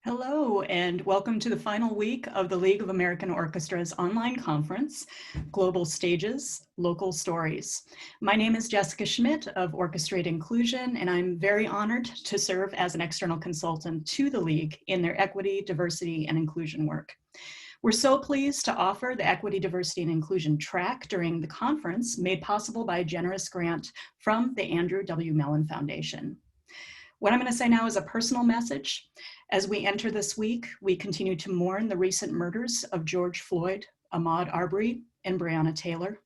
Hello, and welcome to the final week of the League of American Orchestras online conference, Global Stages, Local Stories. My name is Jessica Schmidt of Orchestrate Inclusion, and I'm very honored to serve as an external consultant to the League in their equity, diversity, and inclusion work. We're so pleased to offer the Equity, Diversity, and Inclusion track during the conference, made possible by a generous grant from the Andrew W. Mellon Foundation. What I'm going to say now is a personal message. As we enter this week, we continue to mourn the recent murders of George Floyd, Ahmaud Arbery, and Breonna Taylor.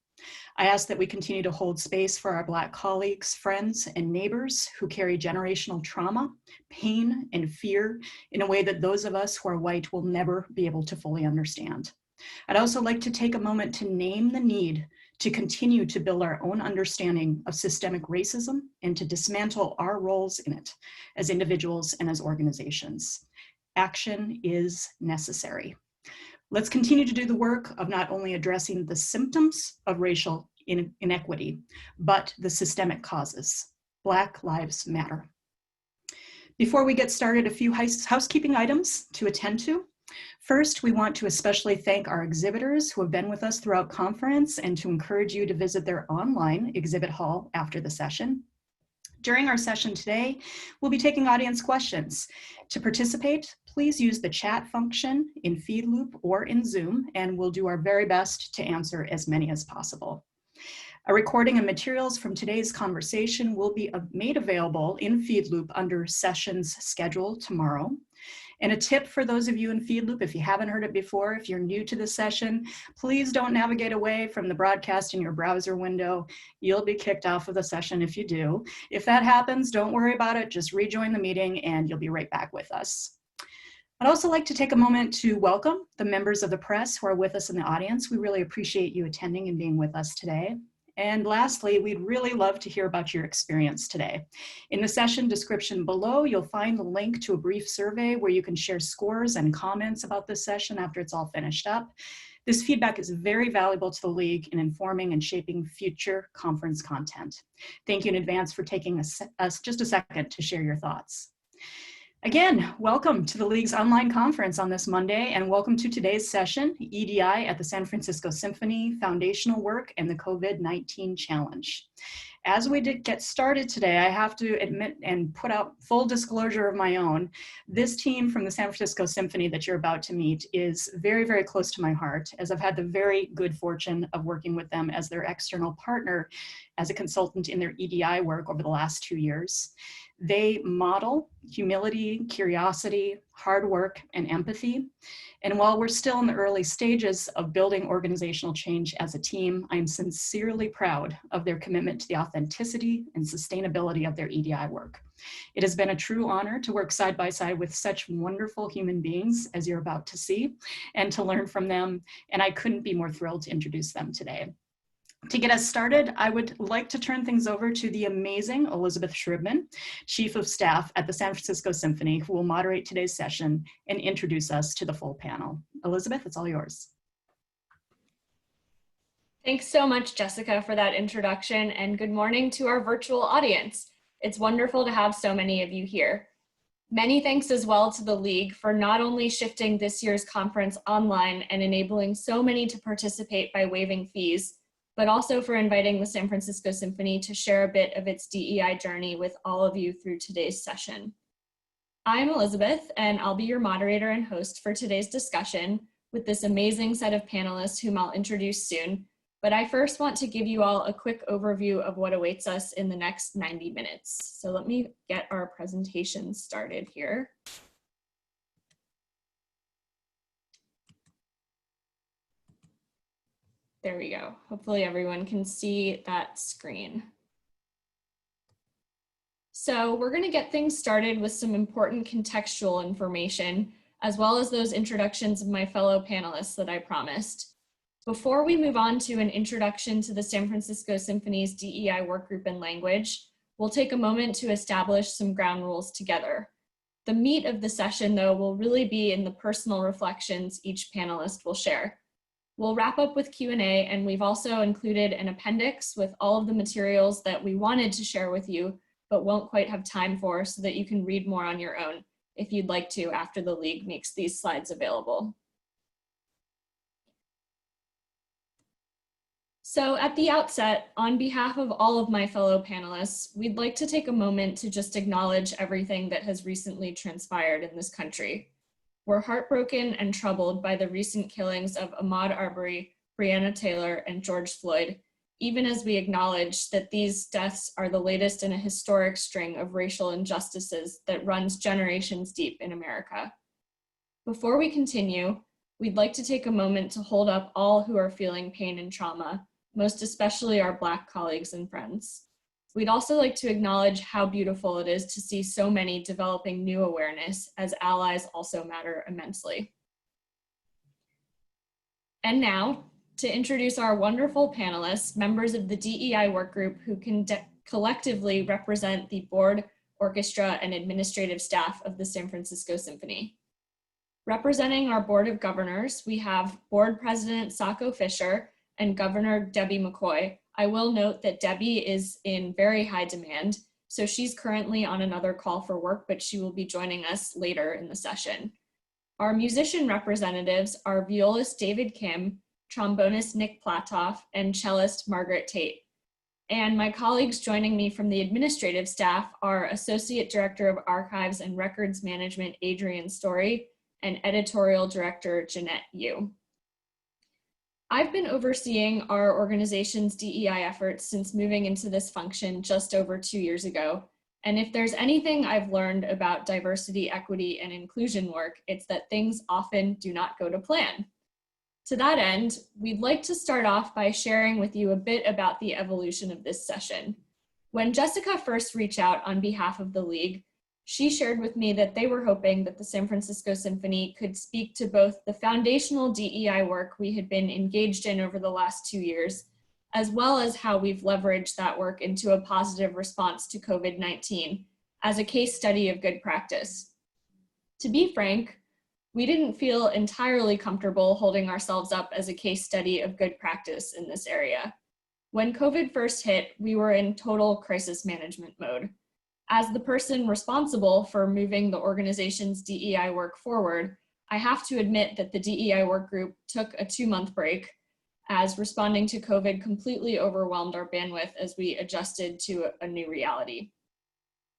I ask that we continue to hold space for our Black colleagues, friends, and neighbors who carry generational trauma, pain, and fear in a way that those of us who are white will never be able to fully understand. I'd also like to take a moment to name the need to continue to build our own understanding of systemic racism and to dismantle our roles in it as individuals and as organizations. Action is necessary. Let's continue to do the work of not only addressing the symptoms of racial inequity, but the systemic causes. Black Lives Matter. Before we get started, a few housekeeping items to attend to. First, we want to especially thank our exhibitors who have been with us throughout conference and to encourage you to visit their online exhibit hall after the session. During our session today, we'll be taking audience questions. To participate, please use the chat function in FeedLoop or in Zoom, and we'll do our very best to answer as many as possible. A recording of materials from today's conversation will be made available in FeedLoop under Sessions Schedule tomorrow. And a tip for those of you in FeedLoop, if you haven't heard it before, if you're new to this session, please don't navigate away from the broadcast in your browser window. You'll be kicked off of the session if you do. If that happens, don't worry about it. Just rejoin the meeting and you'll be right back with us. I'd also like to take a moment to welcome the members of the press who are with us in the audience. We really appreciate you attending and being with us today. And lastly, we'd really love to hear about your experience today. In the session description below, you'll find the link to a brief survey where you can share scores and comments about this session after it's all finished up. This feedback is very valuable to the League in informing and shaping future conference content. Thank you in advance for taking us just a second to share your thoughts. Again, welcome to the League's online conference on this Monday, and welcome to today's session, EDI at the San Francisco Symphony, Foundational Work and the COVID-19 Challenge. As we get started today, I have to admit and put out full disclosure of my own. This team from the San Francisco Symphony that you're about to meet is very, very close to my heart, as I've had the very good fortune of working with them as their external partner as a consultant in their EDI work over the last 2 years. They model humility, curiosity, hard work, and empathy. And while we're still in the early stages of building organizational change as a team, I'm sincerely proud of their commitment to the authenticity and sustainability of their EDI work. It has been a true honor to work side by side with such wonderful human beings as you're about to see and to learn from them. And I couldn't be more thrilled to introduce them today. To get us started, I would like to turn things over to the amazing Elizabeth Shribman, Chief of Staff at the San Francisco Symphony, who will moderate today's session and introduce us to the full panel. Elizabeth, it's all yours. Thanks so much, Jessica, for that introduction, and good morning to our virtual audience. It's wonderful to have so many of you here. Many thanks as well to the League for not only shifting this year's conference online and enabling so many to participate by waiving fees, but also for inviting the San Francisco Symphony to share a bit of its DEI journey with all of you through today's session. I'm Elizabeth, and I'll be your moderator and host for today's discussion with this amazing set of panelists whom I'll introduce soon. But I first want to give you all a quick overview of what awaits us in the next 90 minutes. So let me get our presentation started here. There we go. Hopefully everyone can see that screen. So we're going to get things started with some important contextual information, as well as those introductions of my fellow panelists that I promised. Before we move on to an introduction to the San Francisco Symphony's DEI workgroup and language, we'll take a moment to establish some ground rules together. The meat of the session, though, will really be in the personal reflections each panelist will share. We'll wrap up with Q&A, and we've also included an appendix with all of the materials that we wanted to share with you, but won't quite have time for, so that you can read more on your own. if you'd like to after the League makes these slides available. So at the outset, on behalf of all of my fellow panelists, we'd like to take a moment to just acknowledge everything that has recently transpired in this country. We're heartbroken and troubled by the recent killings of Ahmaud Arbery, Breonna Taylor, and George Floyd, even as we acknowledge that these deaths are the latest in a historic string of racial injustices that runs generations deep in America. Before we continue, we'd like to take a moment to hold up all who are feeling pain and trauma, most especially our Black colleagues and friends. We'd also like to acknowledge how beautiful it is to see so many developing new awareness, as allies also matter immensely. And now, to introduce our wonderful panelists, members of the DEI work group who can collectively represent the board, orchestra, and administrative staff of the San Francisco Symphony. Representing our Board of Governors, we have Board President Sacco Fisher and Governor Debbie McCoy. I will note that Debbie is in very high demand, so she's currently on another call for work, but she will be joining us later in the session. Our musician representatives are violist David Kim, trombonist Nick Platoff, and cellist Margaret Tate. And my colleagues joining me from the administrative staff are Associate Director of Archives and Records Management Adrian Story and Editorial Director Jeanette Yu. I've been overseeing our organization's DEI efforts since moving into this function just over 2 years ago. And if there's anything I've learned about diversity, equity, and inclusion work, it's that things often do not go to plan. To that end, we'd like to start off by sharing with you a bit about the evolution of this session. When Jessica first reached out on behalf of the League, she shared with me that they were hoping that the San Francisco Symphony could speak to both the foundational DEI work we had been engaged in over the last 2 years, as well as how we've leveraged that work into a positive response to COVID-19 as a case study of good practice. To be frank, we didn't feel entirely comfortable holding ourselves up as a case study of good practice in this area. When COVID first hit, we were in total crisis management mode. As the person responsible for moving the organization's DEI work forward, I have to admit that the DEI work group took a 2-month break, as responding to COVID completely overwhelmed our bandwidth as we adjusted to a new reality.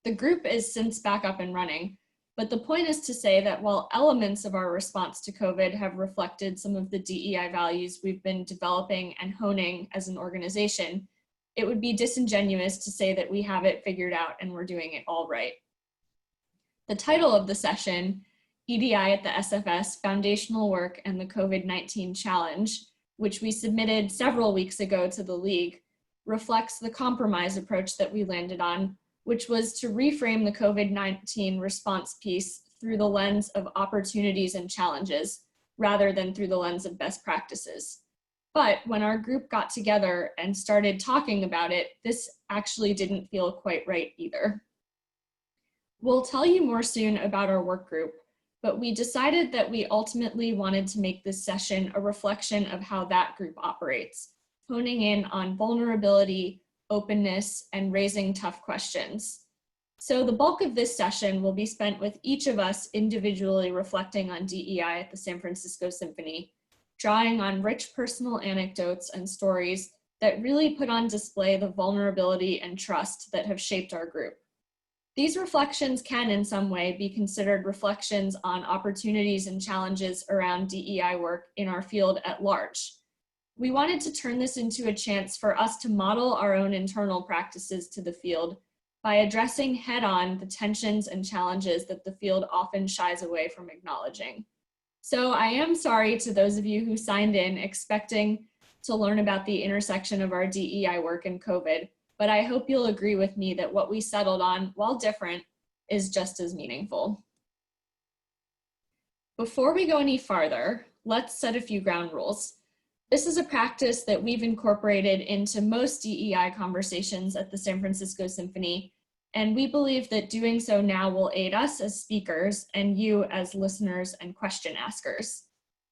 The group is since back up and running, but the point is to say that while elements of our response to COVID have reflected some of the DEI values we've been developing and honing as an organization, it would be disingenuous to say that we have it figured out and we're doing it all right. The title of the session, EDI at the SFS, Foundational Work and the COVID-19 Challenge, which we submitted several weeks ago to the League, reflects the compromise approach that we landed on, which was to reframe the COVID-19 response piece through the lens of opportunities and challenges, rather than through the lens of best practices. But when our group got together and started talking about it, this actually didn't feel quite right either. We'll tell you more soon about our work group, but we decided that we ultimately wanted to make this session a reflection of how that group operates, honing in on vulnerability, openness, and raising tough questions. So the bulk of this session will be spent with each of us individually reflecting on DEI at the San Francisco Symphony, drawing on rich personal anecdotes and stories that really put on display the vulnerability and trust that have shaped our group. These reflections can in some way be considered reflections on opportunities and challenges around DEI work in our field at large. We wanted to turn this into a chance for us to model our own internal practices to the field by addressing head-on the tensions and challenges that the field often shies away from acknowledging. So I am sorry to those of you who signed in expecting to learn about the intersection of our DEI work and COVID, but I hope you'll agree with me that what we settled on, while different, is just as meaningful. Before we go any farther, let's set a few ground rules. This is a practice that we've incorporated into most DEI conversations at the San Francisco Symphony, and we believe that doing so now will aid us as speakers and you as listeners and question askers.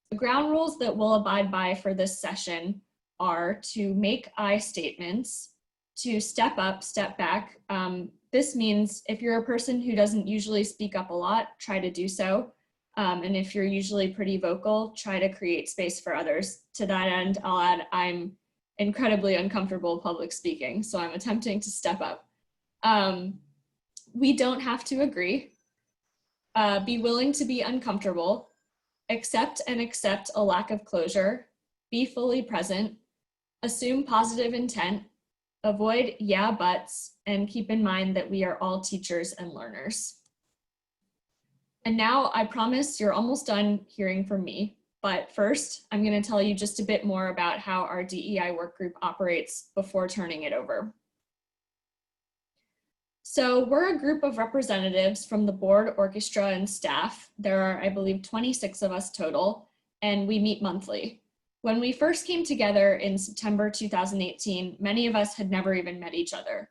The ground rules that we'll abide by for this session are to make I statements, to step up, step back, This means if you're a person who doesn't usually speak up a lot, try to do so. And if you're usually pretty vocal, try to create space for others. To that end, I'll add, I'm incredibly uncomfortable public speaking, so I'm attempting to step up. We don't have to agree. Be willing to be uncomfortable. Accept a lack of closure. Be fully present. Assume positive intent. Avoid yeah buts, and keep in mind that we are all teachers and learners. And now I promise you're almost done hearing from me, but first I'm going to tell you just a bit more about how our DEI work group operates before turning it over. So we're a group of representatives from the board, orchestra, and staff. There are, I believe, 26 of us total, and we meet monthly. When we first came together in September 2018, many of us had never even met each other.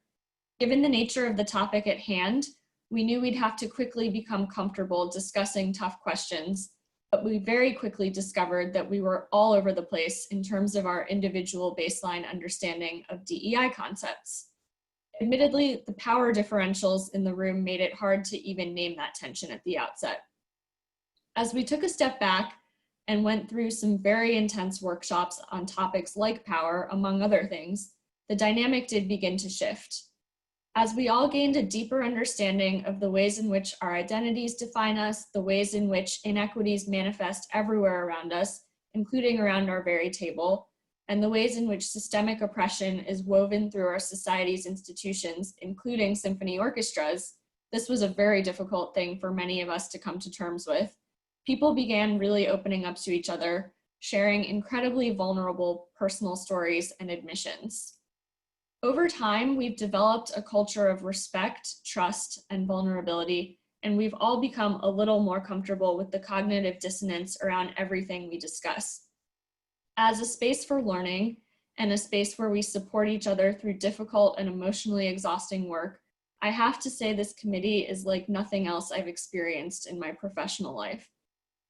Given the nature of the topic at hand, we knew we'd have to quickly become comfortable discussing tough questions, but we very quickly discovered that we were all over the place in terms of our individual baseline understanding of DEI concepts. Admittedly, the power differentials in the room made it hard to even name that tension at the outset. As we took a step back and went through some very intense workshops on topics like power, among other things, the dynamic did begin to shift. As we all gained a deeper understanding of the ways in which our identities define us, the ways in which inequities manifest everywhere around us, including around our very table, and the ways in which systemic oppression is woven through our society's institutions, including symphony orchestras, this was a very difficult thing for many of us to come to terms with. People began really opening up to each other, sharing incredibly vulnerable personal stories and admissions. Over time, we've developed a culture of respect, trust, and vulnerability, and we've all become a little more comfortable with the cognitive dissonance around everything we discuss. As a space for learning and a space where we support each other through difficult and emotionally exhausting work, I have to say this committee is like nothing else I've experienced in my professional life.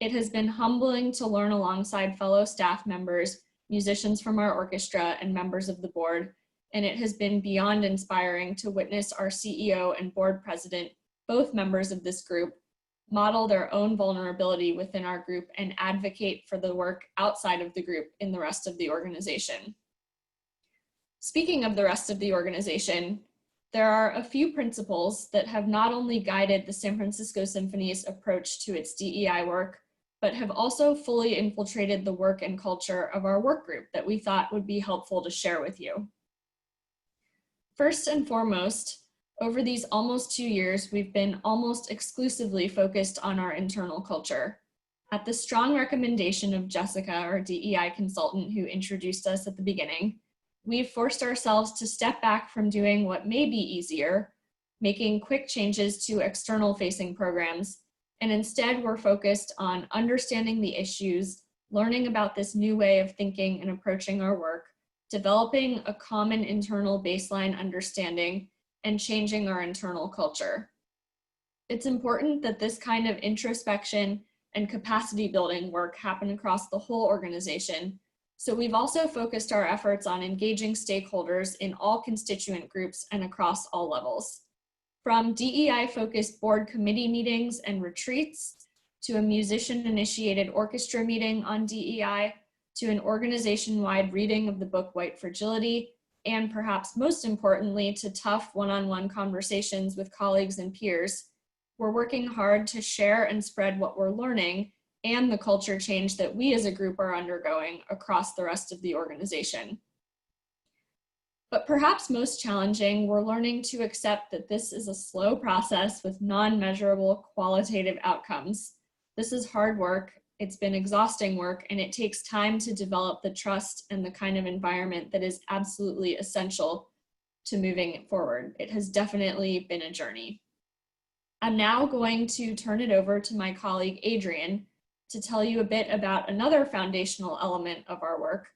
It has been humbling to learn alongside fellow staff members, musicians from our orchestra, and members of the board, and it has been beyond inspiring to witness our CEO and board president, both members of this group, model their own vulnerability within our group and advocate for the work outside of the group in the rest of the organization. Speaking of the rest of the organization, there are a few principles that have not only guided the San Francisco Symphony's approach to its DEI work, but have also fully infiltrated the work and culture of our work group that we thought would be helpful to share with you. First and foremost, over these almost 2 years, we've been almost exclusively focused on our internal culture. At the strong recommendation of Jessica, our DEI consultant who introduced us at the beginning, we've forced ourselves to step back from doing what may be easier, making quick changes to external facing programs, and instead we're focused on understanding the issues, learning about this new way of thinking and approaching our work, developing a common internal baseline understanding, and changing our internal culture. It's important that this kind of introspection and capacity building work happen across the whole organization. So we've also focused our efforts on engaging stakeholders in all constituent groups and across all levels. From DEI-focused board committee meetings and retreats, to a musician-initiated orchestra meeting on DEI, to an organization-wide reading of the book White Fragility, and perhaps most importantly, to tough one-on-one conversations with colleagues and peers, we're working hard to share and spread what we're learning and the culture change that we as a group are undergoing across the rest of the organization. But perhaps most challenging, we're learning to accept that this is a slow process with non-measurable qualitative outcomes. This is hard work, it's been exhausting work, and it takes time to develop the trust and the kind of environment that is absolutely essential to moving it forward. It has definitely been a journey. I'm now going to turn it over to my colleague, Adrian, to tell you a bit about another foundational element of our work,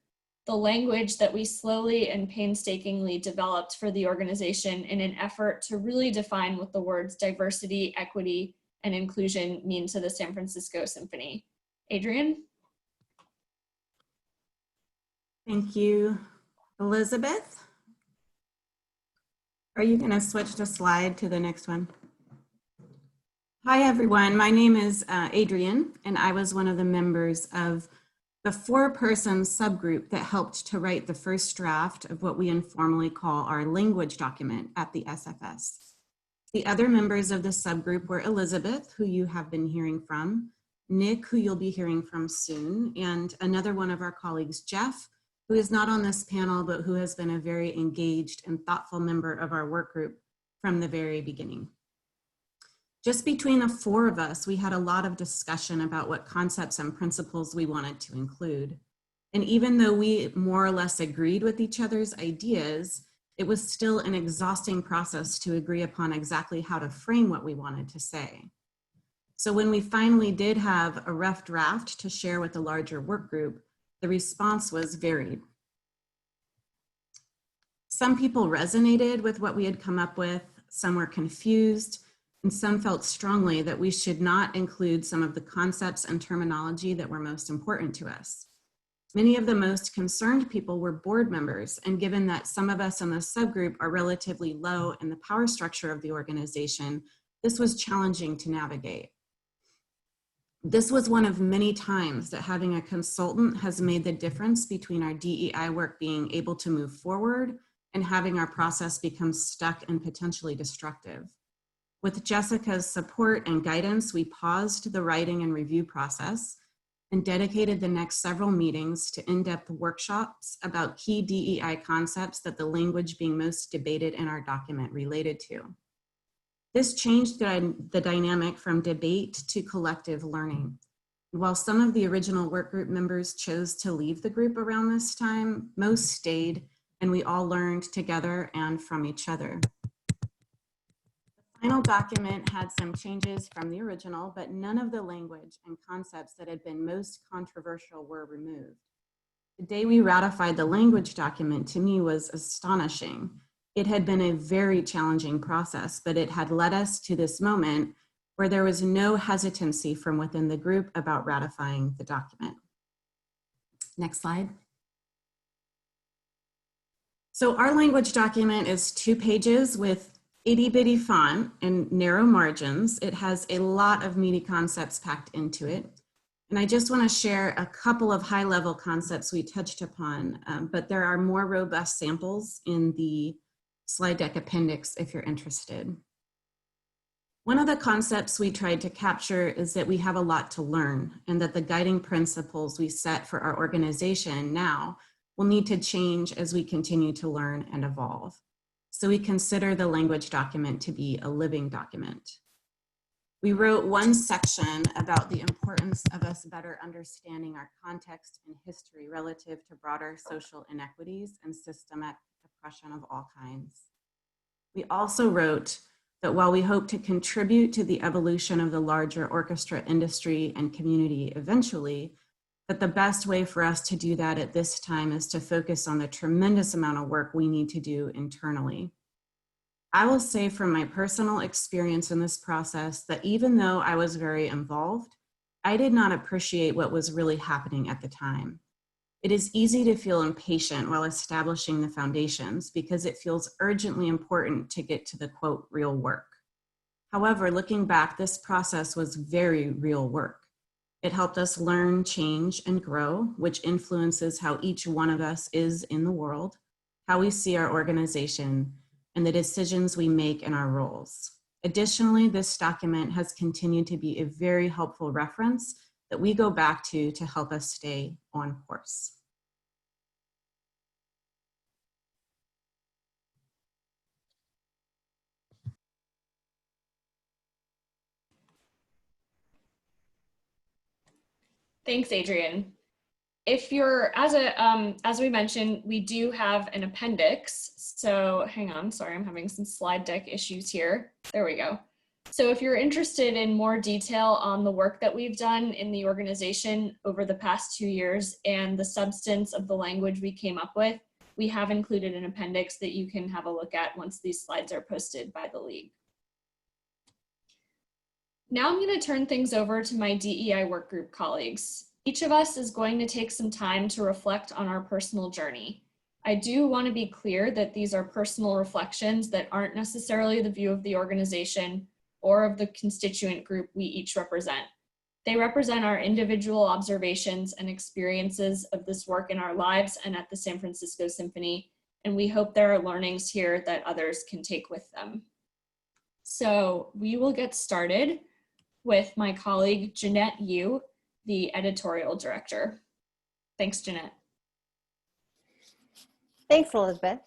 the language that we slowly and painstakingly developed for the organization in an effort to really define what the words diversity, equity, and inclusion mean to the San Francisco Symphony. Adrian? Thank you, Elizabeth. Are you going to switch the slide to the next one? Hi, everyone. My name is Adrienne, and I was one of the members of the 4-person subgroup that helped to write the first draft of what we informally call our language document at the SFS. The other members of the subgroup were Elizabeth, who you have been hearing from, Nick, who you'll be hearing from soon, and another one of our colleagues, Jeff, who is not on this panel, but who has been a very engaged and thoughtful member of our work group from the very beginning. Just between the 4 of us, we had a lot of discussion about what concepts and principles we wanted to include. And even though we more or less agreed with each other's ideas, it was still an exhausting process to agree upon exactly how to frame what we wanted to say. So when we finally did have a rough draft to share with the larger work group, the response was varied. Some people resonated with what we had come up with, some were confused, and some felt strongly that we should not include some of the concepts and terminology that were most important to us. Many of the most concerned people were board members, and given that some of us in the subgroup are relatively low in the power structure of the organization, this was challenging to navigate. This was one of many times that having a consultant has made the difference between our DEI work being able to move forward and having our process become stuck and potentially destructive. With Jessica's support and guidance, we paused the writing and review process and dedicated the next several meetings to in-depth workshops about key DEI concepts that the language being most debated in our document related to. This changed the dynamic from debate to collective learning. While some of the original workgroup members chose to leave the group around this time, most stayed, and we all learned together and from each other. The final document had some changes from the original, but none of the language and concepts that had been most controversial were removed. The day we ratified the language document to me was astonishing. It had been a very challenging process, but it had led us to this moment where there was no hesitancy from within the group about ratifying the document. Next slide. So our language document is 2 pages with itty-bitty font and narrow margins. It has a lot of meaty concepts packed into it. And I just want to share a couple of high-level concepts we touched upon, but there are more robust samples in the slide deck appendix if you're interested. One of the concepts we tried to capture is that we have a lot to learn and that the guiding principles we set for our organization now will need to change as we continue to learn and evolve. So we consider the language document to be a living document. We wrote one section about the importance of us better understanding our context and history relative to broader social inequities and systemic oppression of all kinds. We also wrote that while we hope to contribute to the evolution of the larger orchestra industry and community eventually, that the best way for us to do that at this time is to focus on the tremendous amount of work we need to do internally. I will say from my personal experience in this process that even though I was very involved, I did not appreciate what was really happening at the time. It is easy to feel impatient while establishing the foundations because it feels urgently important to get to the quote, real work. However, looking back, this process was very real work. It helped us learn, change, and grow, which influences how each one of us is in the world, how we see our organization, and the decisions we make in our roles. Additionally, this document has continued to be a very helpful reference that we go back to help us stay on course. Thanks, Adrienne. If you're, as we mentioned, we do have an appendix. So hang on, sorry, I'm having some slide deck issues here. There we go. So if you're interested in more detail on the work that we've done in the organization over the past 2 years and the substance of the language we came up with, we have included an appendix that you can have a look at once these slides are posted by the League. Now I'm going to turn things over to my DEI workgroup colleagues. Each of us is going to take some time to reflect on our personal journey. I do want to be clear that these are personal reflections that aren't necessarily the view of the organization or of the constituent group we each represent. They represent our individual observations and experiences of this work in our lives and at the San Francisco Symphony, and we hope there are learnings here that others can take with them. So we will get started with my colleague, Jeanette Yu, the editorial director. Thanks, Jeanette. Thanks, Elizabeth.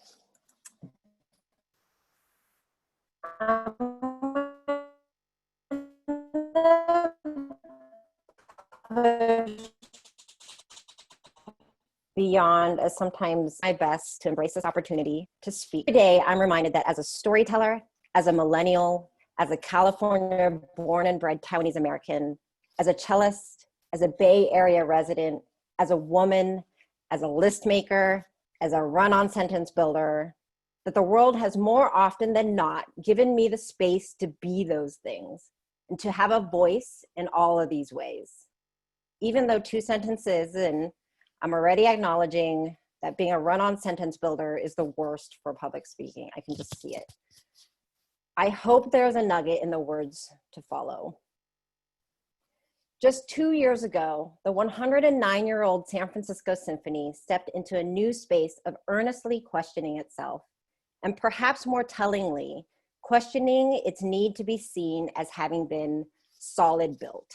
Beyond as sometimes my best to embrace this opportunity to speak. Today, I'm reminded that as a storyteller, as a millennial, as a California born and bred Taiwanese American, as a cellist, as a Bay Area resident, as a woman, as a list maker, as a run-on sentence builder, that the world has more often than not given me the space to be those things and to have a voice in all of these ways. Even though 2 sentences in, I'm already acknowledging that being a run-on sentence builder is the worst for public speaking. I can just see it. I hope there's a nugget in the words to follow. Just 2 years ago, the 109-year-old San Francisco Symphony stepped into a new space of earnestly questioning itself, and perhaps more tellingly, questioning its need to be seen as having been solid built.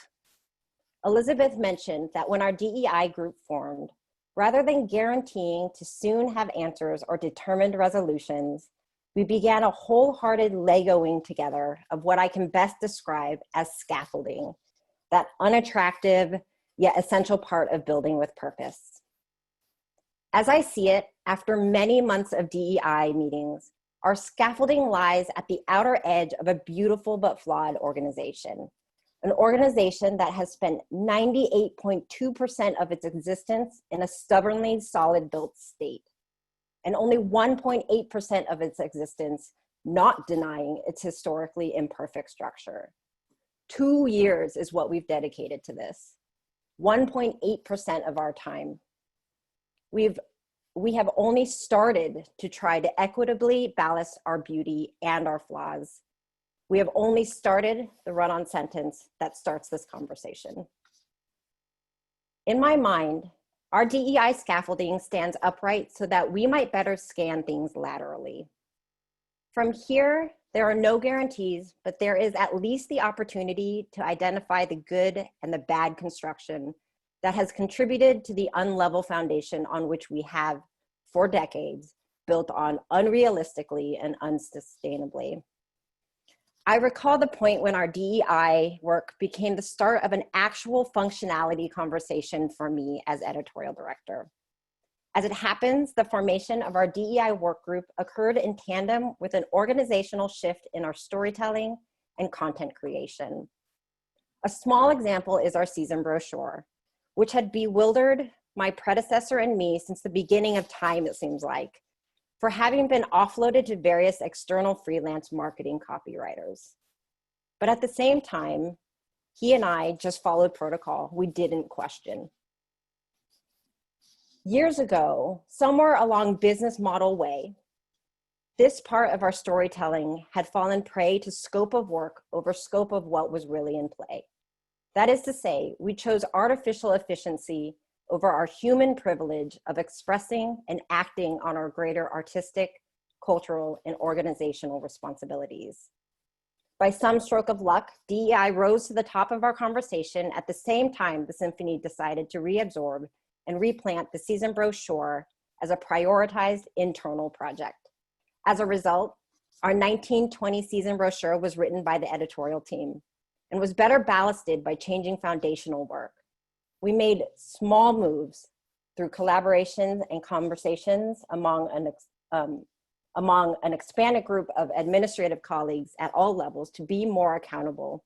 Elizabeth mentioned that when our DEI group formed, rather than guaranteeing to soon have answers or determined resolutions, we began a wholehearted Legoing together of what I can best describe as scaffolding, that unattractive yet essential part of building with purpose. As I see it, after many months of DEI meetings, our scaffolding lies at the outer edge of a beautiful but flawed organization. An organization that has spent 98.2% of its existence in a stubbornly solid built state, and only 1.8% of its existence not denying its historically imperfect structure. 2 years is what we've dedicated to this, 1.8% of our time. We have only started to try to equitably balance our beauty and our flaws. We have only started the run-on sentence that starts this conversation. In my mind, our DEI scaffolding stands upright so that we might better scan things laterally. From here, there are no guarantees, but there is at least the opportunity to identify the good and the bad construction that has contributed to the unlevel foundation on which we have, for decades, built on unrealistically and unsustainably. I recall the point when our DEI work became the start of an actual functionality conversation for me as editorial director. As it happens, the formation of our DEI work group occurred in tandem with an organizational shift in our storytelling and content creation. A small example is our season brochure, which had bewildered my predecessor and me since the beginning of time, it seems like, for having been offloaded to various external freelance marketing copywriters. But at the same time, he and I just followed protocol. We didn't question. Years ago, somewhere along business model way, this part of our storytelling had fallen prey to scope of work over scope of what was really in play. That is to say, we chose artificial efficiency over our human privilege of expressing and acting on our greater artistic, cultural, and organizational responsibilities. By some stroke of luck, DEI rose to the top of our conversation at the same time the Symphony decided to reabsorb and replant the season brochure as a prioritized internal project. As a result, our 1920 season brochure was written by the editorial team and was better ballasted by changing foundational work. We made small moves through collaborations and conversations among an expanded group of administrative colleagues at all levels to be more accountable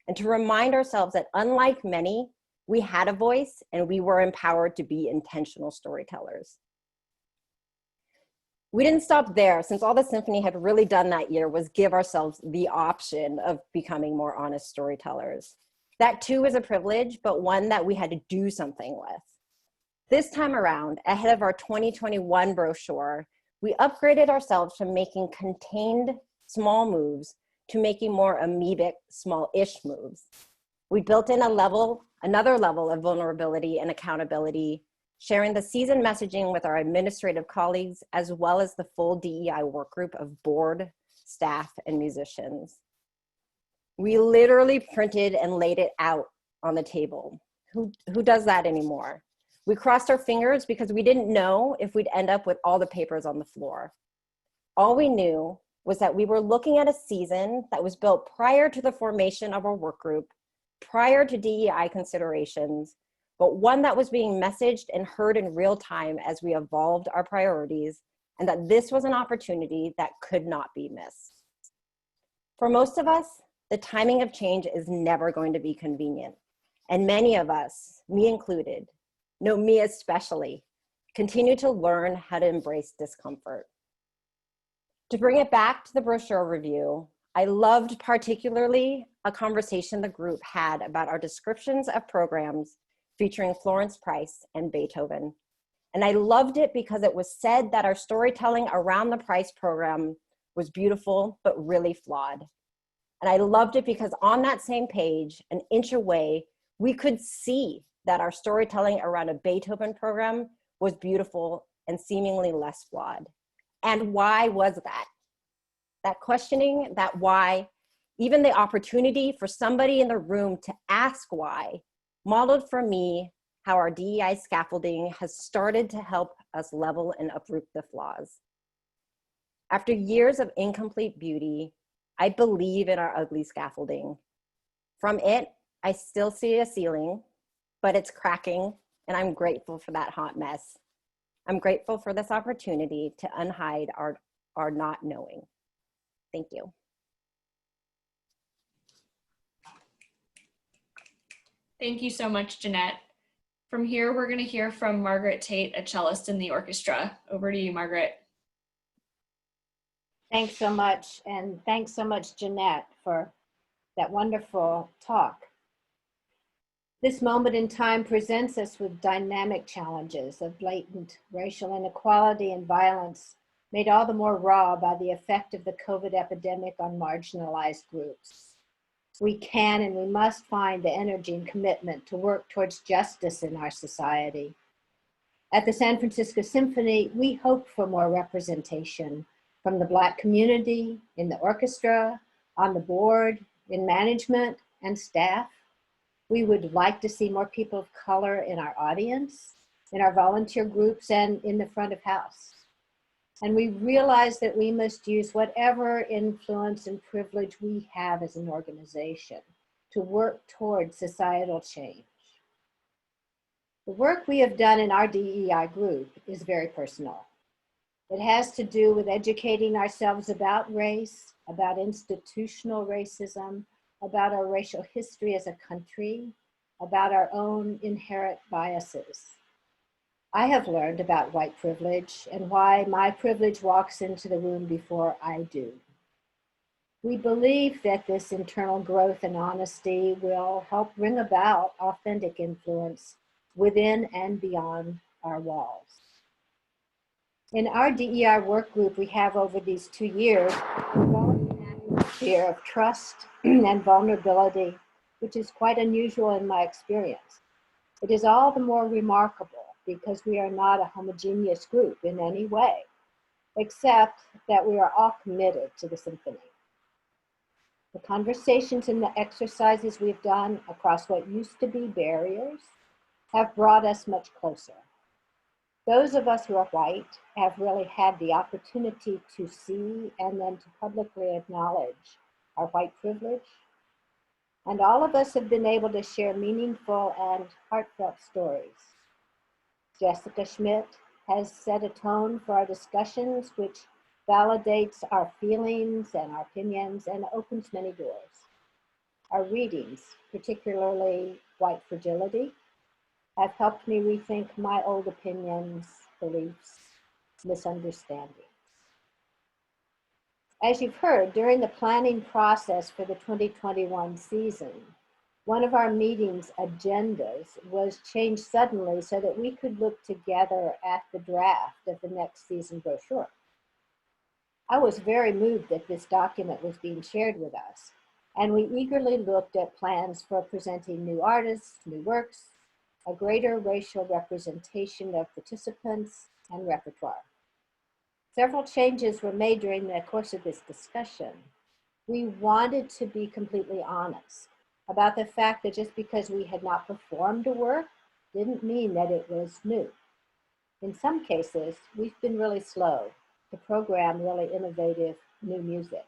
and to remind ourselves that unlike many, we had a voice and we were empowered to be intentional storytellers. We didn't stop there, since all the Symphony had really done that year was give ourselves the option of becoming more honest storytellers. That too is a privilege, but one that we had to do something with. This time around, ahead of our 2021 brochure, we upgraded ourselves from making contained small moves to making more amoebic small-ish moves. We built in another level of vulnerability and accountability, sharing the seasoned messaging with our administrative colleagues, as well as the full DEI work group of board, staff, and musicians. We literally printed and laid it out on the table. Who does that anymore? We crossed our fingers because we didn't know if we'd end up with all the papers on the floor. All we knew was that we were looking at a season that was built prior to the formation of our work group, prior to DEI considerations, but one that was being messaged and heard in real time as we evolved our priorities, and that this was an opportunity that could not be missed. For most of us, the timing of change is never going to be convenient. And many of us, me included, no, me especially, continue to learn how to embrace discomfort. To bring it back to the brochure review, I loved particularly a conversation the group had about our descriptions of programs featuring Florence Price and Beethoven. And I loved it because it was said that our storytelling around the Price program was beautiful, but really flawed. And I loved it because on that same page, an inch away, we could see that our storytelling around a Beethoven program was beautiful and seemingly less flawed. And why was that? That questioning, that why, even the opportunity for somebody in the room to ask why, modeled for me how our DEI scaffolding has started to help us level and uproot the flaws. After years of incomplete beauty, I believe in our ugly scaffolding. From it, I still see a ceiling, but it's cracking, and I'm grateful for that hot mess. I'm grateful for this opportunity to unhide our not knowing. Thank you. Thank you so much, Jeanette. From here, we're going to hear from Margaret Tate, a cellist in the orchestra. Over to you, Margaret. Thanks so much. And thanks so much, Jeanette, for that wonderful talk. This moment in time presents us with dynamic challenges of blatant racial inequality and violence, made all the more raw by the effect of the COVID epidemic on marginalized groups. We can and we must find the energy and commitment to work towards justice in our society. At the San Francisco Symphony, we hope for more representation from the Black community, in the orchestra, on the board, in management and staff. We would like to see more people of color in our audience, in our volunteer groups, and in the front of house. And we realize that we must use whatever influence and privilege we have as an organization to work towards societal change. The work we have done in our DEI group is very personal. It has to do with educating ourselves about race, about institutional racism, about our racial history as a country, about our own inherent biases. I have learned about white privilege and why my privilege walks into the room before I do. We believe that this internal growth and honesty will help bring about authentic influence within and beyond our walls. In our DEI work group we have over these 2 years, developed an atmosphere of trust and vulnerability, which is quite unusual in my experience. It is all the more remarkable because we are not a homogeneous group in any way, except that we are all committed to the symphony. The conversations and the exercises we've done across what used to be barriers have brought us much closer. Those of us who are white have really had the opportunity to see and then to publicly acknowledge our white privilege. And all of us have been able to share meaningful and heartfelt stories. Jessica Schmidt has set a tone for our discussions, which validates our feelings and our opinions and opens many doors. Our readings, particularly White Fragility, have helped me rethink my old opinions, beliefs, misunderstandings. As you've heard, during the planning process for the 2021 season, one of our meeting's agendas was changed suddenly so that we could look together at the draft of the next season brochure. I was very moved that this document was being shared with us, and we eagerly looked at plans for presenting new artists, new works, a greater racial representation of participants, and repertoire. Several changes were made during the course of this discussion. We wanted to be completely honest about the fact that just because we had not performed a work didn't mean that it was new. In some cases, we've been really slow to program really innovative new music.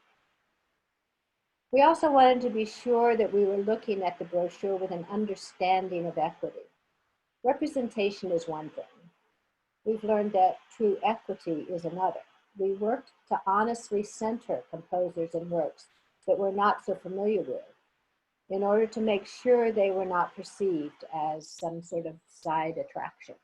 We also wanted to be sure that we were looking at the brochure with an understanding of equity. Representation is one thing. We've learned that true equity is another. We worked to honestly center composers and works that we're not so familiar with in order to make sure they were not perceived as some sort of side attraction.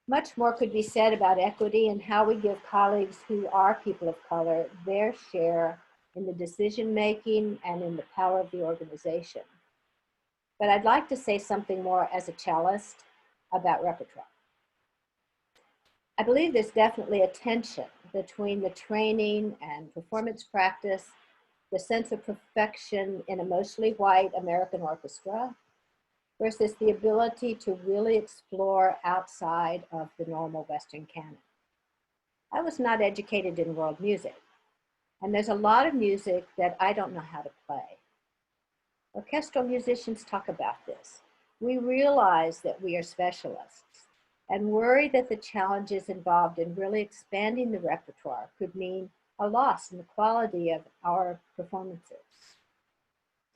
Much more could be said about equity and how we give colleagues who are people of color their share in the decision-making and in the power of the organization. But I'd like to say something more as a cellist about repertoire. I believe there's definitely a tension between the training and performance practice, the sense of perfection in a mostly white American orchestra, versus the ability to really explore outside of the normal Western canon. I was not educated in world music, and there's a lot of music that I don't know how to play. Orchestral musicians talk about this. We realize that we are specialists and worry that the challenges involved in really expanding the repertoire could mean a loss in the quality of our performances.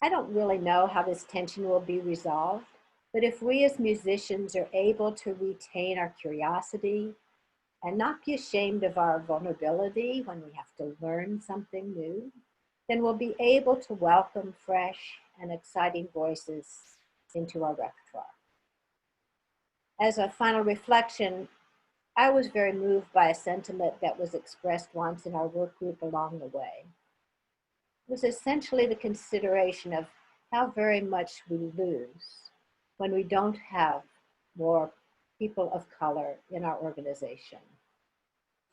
I don't really know how this tension will be resolved, but if we as musicians are able to retain our curiosity and not be ashamed of our vulnerability when we have to learn something new, then we'll be able to welcome fresh and exciting voices into our repertoire. As a final reflection, I was very moved by a sentiment that was expressed once in our work group along the way. It was essentially the consideration of how very much we lose when we don't have more people of color in our organization.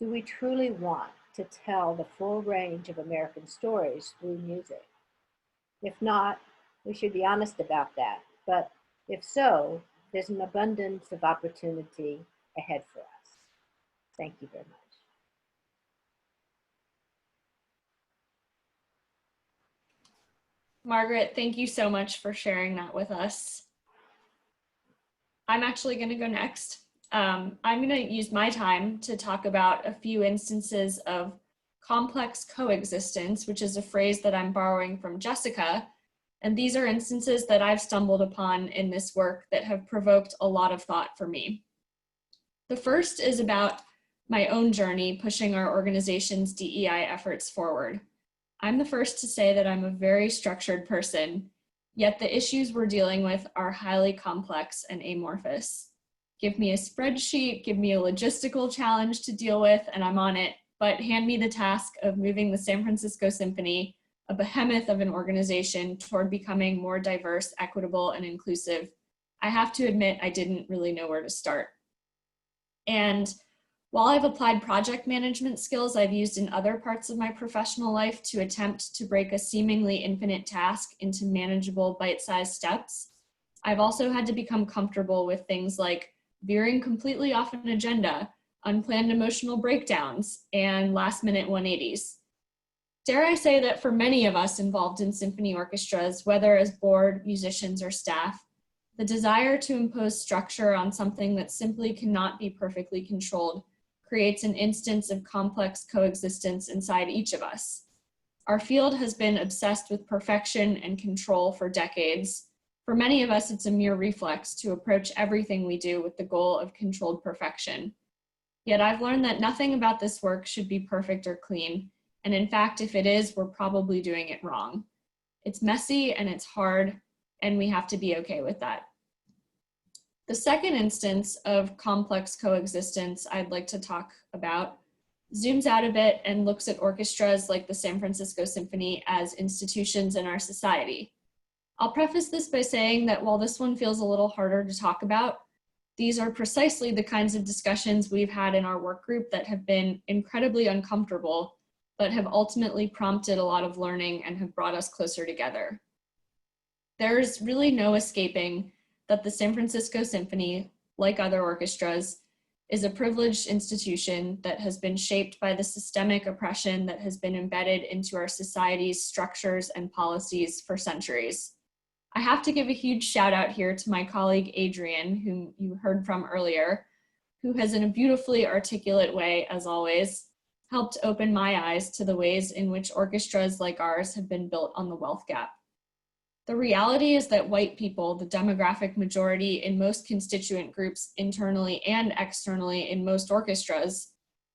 Do we truly want to tell the full range of American stories through music? If not, we should be honest about that. But if so, there's an abundance of opportunity ahead for us. Thank you very much. Margaret, thank you so much for sharing that with us. I'm actually going to go next. I'm going to use my time to talk about a few instances of complex coexistence, which is a phrase that I'm borrowing from Jessica. And these are instances that I've stumbled upon in this work that have provoked a lot of thought for me. The first is about my own journey pushing our organization's DEI efforts forward. I'm the first to say that I'm a very structured person, yet the issues we're dealing with are highly complex and amorphous. Give me a spreadsheet, give me a logistical challenge to deal with, and I'm on it, but hand me the task of moving the San Francisco Symphony, a behemoth of an organization, toward becoming more diverse, equitable, and inclusive. I have to admit, I didn't really know where to start. And while I've applied project management skills I've used in other parts of my professional life to attempt to break a seemingly infinite task into manageable bite-sized steps, I've also had to become comfortable with things like veering completely off an agenda, unplanned emotional breakdowns, and last-minute 180s. Dare I say that for many of us involved in symphony orchestras, whether as board, musicians, or staff, the desire to impose structure on something that simply cannot be perfectly controlled creates an instance of complex coexistence inside each of us. Our field has been obsessed with perfection and control for decades. For many of us, it's a mere reflex to approach everything we do with the goal of controlled perfection. Yet I've learned that nothing about this work should be perfect or clean. And in fact, if it is, we're probably doing it wrong. It's messy and it's hard, and we have to be okay with that. The second instance of complex coexistence I'd like to talk about zooms out a bit and looks at orchestras like the San Francisco Symphony as institutions in our society. I'll preface this by saying that while this one feels a little harder to talk about, these are precisely the kinds of discussions we've had in our work group that have been incredibly uncomfortable, but have ultimately prompted a lot of learning and have brought us closer together. There's really no escaping that the San Francisco Symphony, like other orchestras, is a privileged institution that has been shaped by the systemic oppression that has been embedded into our society's structures and policies for centuries. I have to give a huge shout out here to my colleague Adrian, whom you heard from earlier, who has in a beautifully articulate way, as always, helped open my eyes to the ways in which orchestras like ours have been built on the wealth gap. The reality is that white people, the demographic majority in most constituent groups internally and externally in most orchestras,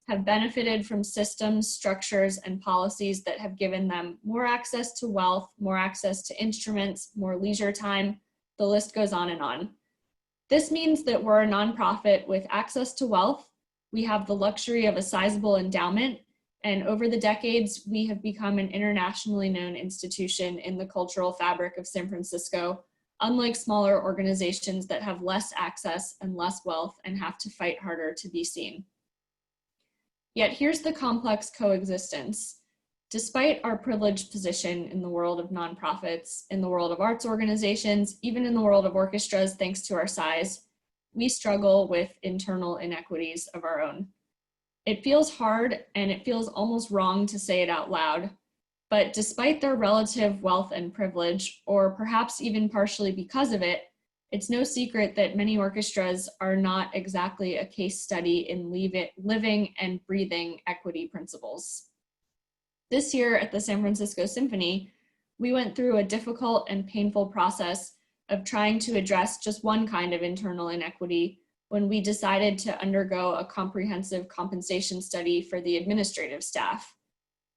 have benefited from systems, structures, and policies that have given them more access to wealth, more access to instruments, more leisure time. The list goes on and on. This means that we're a nonprofit with access to wealth. We have the luxury of a sizable endowment, and over the decades, we have become an internationally known institution in the cultural fabric of San Francisco, unlike smaller organizations that have less access and less wealth and have to fight harder to be seen. Yet here's the complex coexistence. Despite our privileged position in the world of nonprofits, in the world of arts organizations, even in the world of orchestras, thanks to our size, we struggle with internal inequities of our own. It feels hard and it feels almost wrong to say it out loud, but despite their relative wealth and privilege, or perhaps even partially because of it, it's no secret that many orchestras are not exactly a case study in living and breathing equity principles. This year at the San Francisco Symphony, we went through a difficult and painful process of trying to address just one kind of internal inequity when we decided to undergo a comprehensive compensation study for the administrative staff.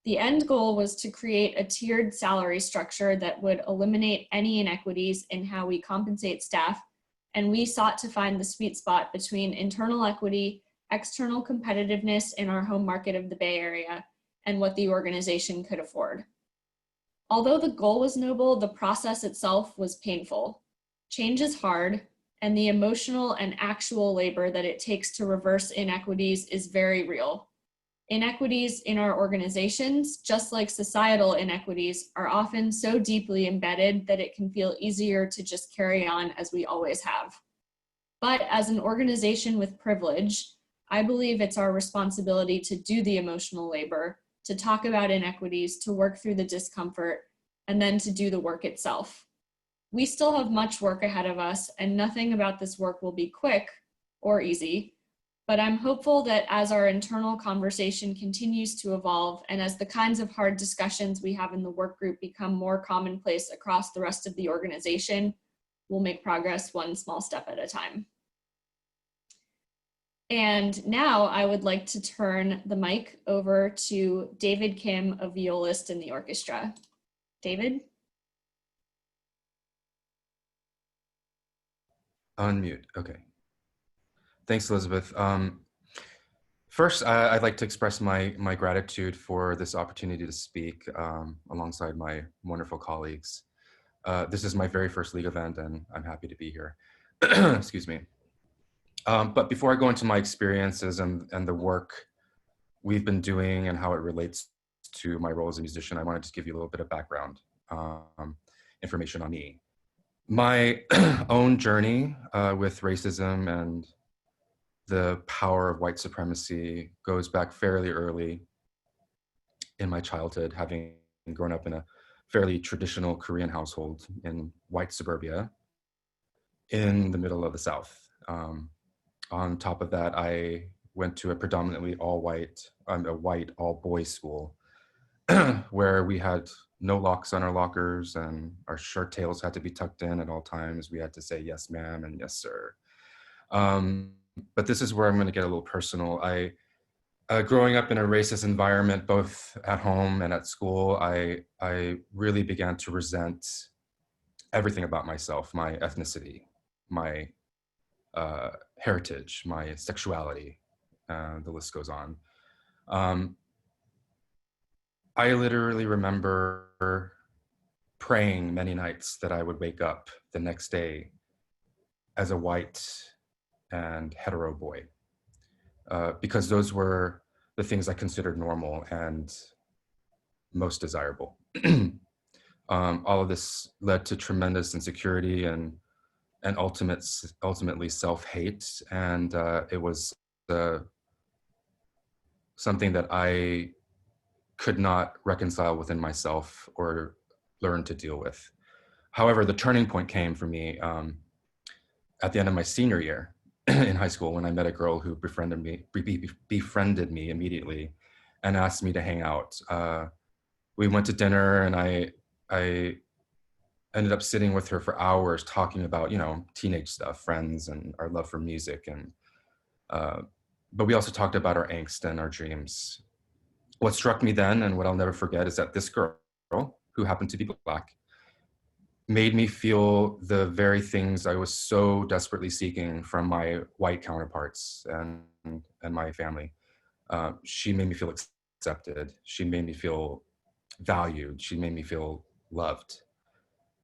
The end goal was to create a tiered salary structure that would eliminate any inequities in how we compensate staff, and we sought to find the sweet spot between internal equity, external competitiveness in our home market of the Bay Area, and what the organization could afford. Although the goal was noble, the process itself was painful. Change is hard, and the emotional and actual labor that it takes to reverse inequities is very real. Inequities in our organizations, just like societal inequities, are often so deeply embedded that it can feel easier to just carry on as we always have. But as an organization with privilege, I believe it's our responsibility to do the emotional labor, to talk about inequities, to work through the discomfort, and then to do the work itself. We still have much work ahead of us, and nothing about this work will be quick or easy. But I'm hopeful that as our internal conversation continues to evolve and as the kinds of hard discussions we have in the work group become more commonplace across the rest of the organization, we'll make progress one small step at a time. And now I would like to turn the mic over to David Kim, a violist in the orchestra. David? Unmute, okay. Thanks, Elizabeth. First, I'd like to express my gratitude for this opportunity to speak alongside my wonderful colleagues. This is my very first league event, and I'm happy to be here. Excuse me. But before I go into my experiences and the work we've been doing and how it relates to my role as a musician, I want to just give you a little bit of background information on me. My own journey with racism and the power of white supremacy goes back fairly early in my childhood, having grown up in a fairly traditional Korean household in white suburbia in the middle of the South. On top of that, I went to a predominantly all-white, all-boys school where we had no locks on our lockers and our shirt tails had to be tucked in at all times. We had to say yes, ma'am, and yes, sir. But this is where I'm going to get a little personal. Growing up in a racist environment, both at home and at school, I really began to resent everything about myself, my ethnicity, my heritage, my sexuality, the list goes on. I literally remember praying many nights that I would wake up the next day as a white and hetero boy, because those were the things I considered normal and most desirable. All of this led to tremendous insecurity and ultimately self-hate, and it was something that I could not reconcile within myself or learn to deal with. However, the turning point came for me at the end of my senior year in high school, when I met a girl who befriended me immediately and asked me to hang out. We went to dinner, and I ended up sitting with her for hours talking about, teenage stuff, friends, and our love for music. And but we also talked about our angst and our dreams. What struck me then, and what I'll never forget, is that this girl, who happened to be Black, made me feel the very things I was so desperately seeking from my white counterparts and my family. She made me feel accepted. She made me feel valued. She made me feel loved.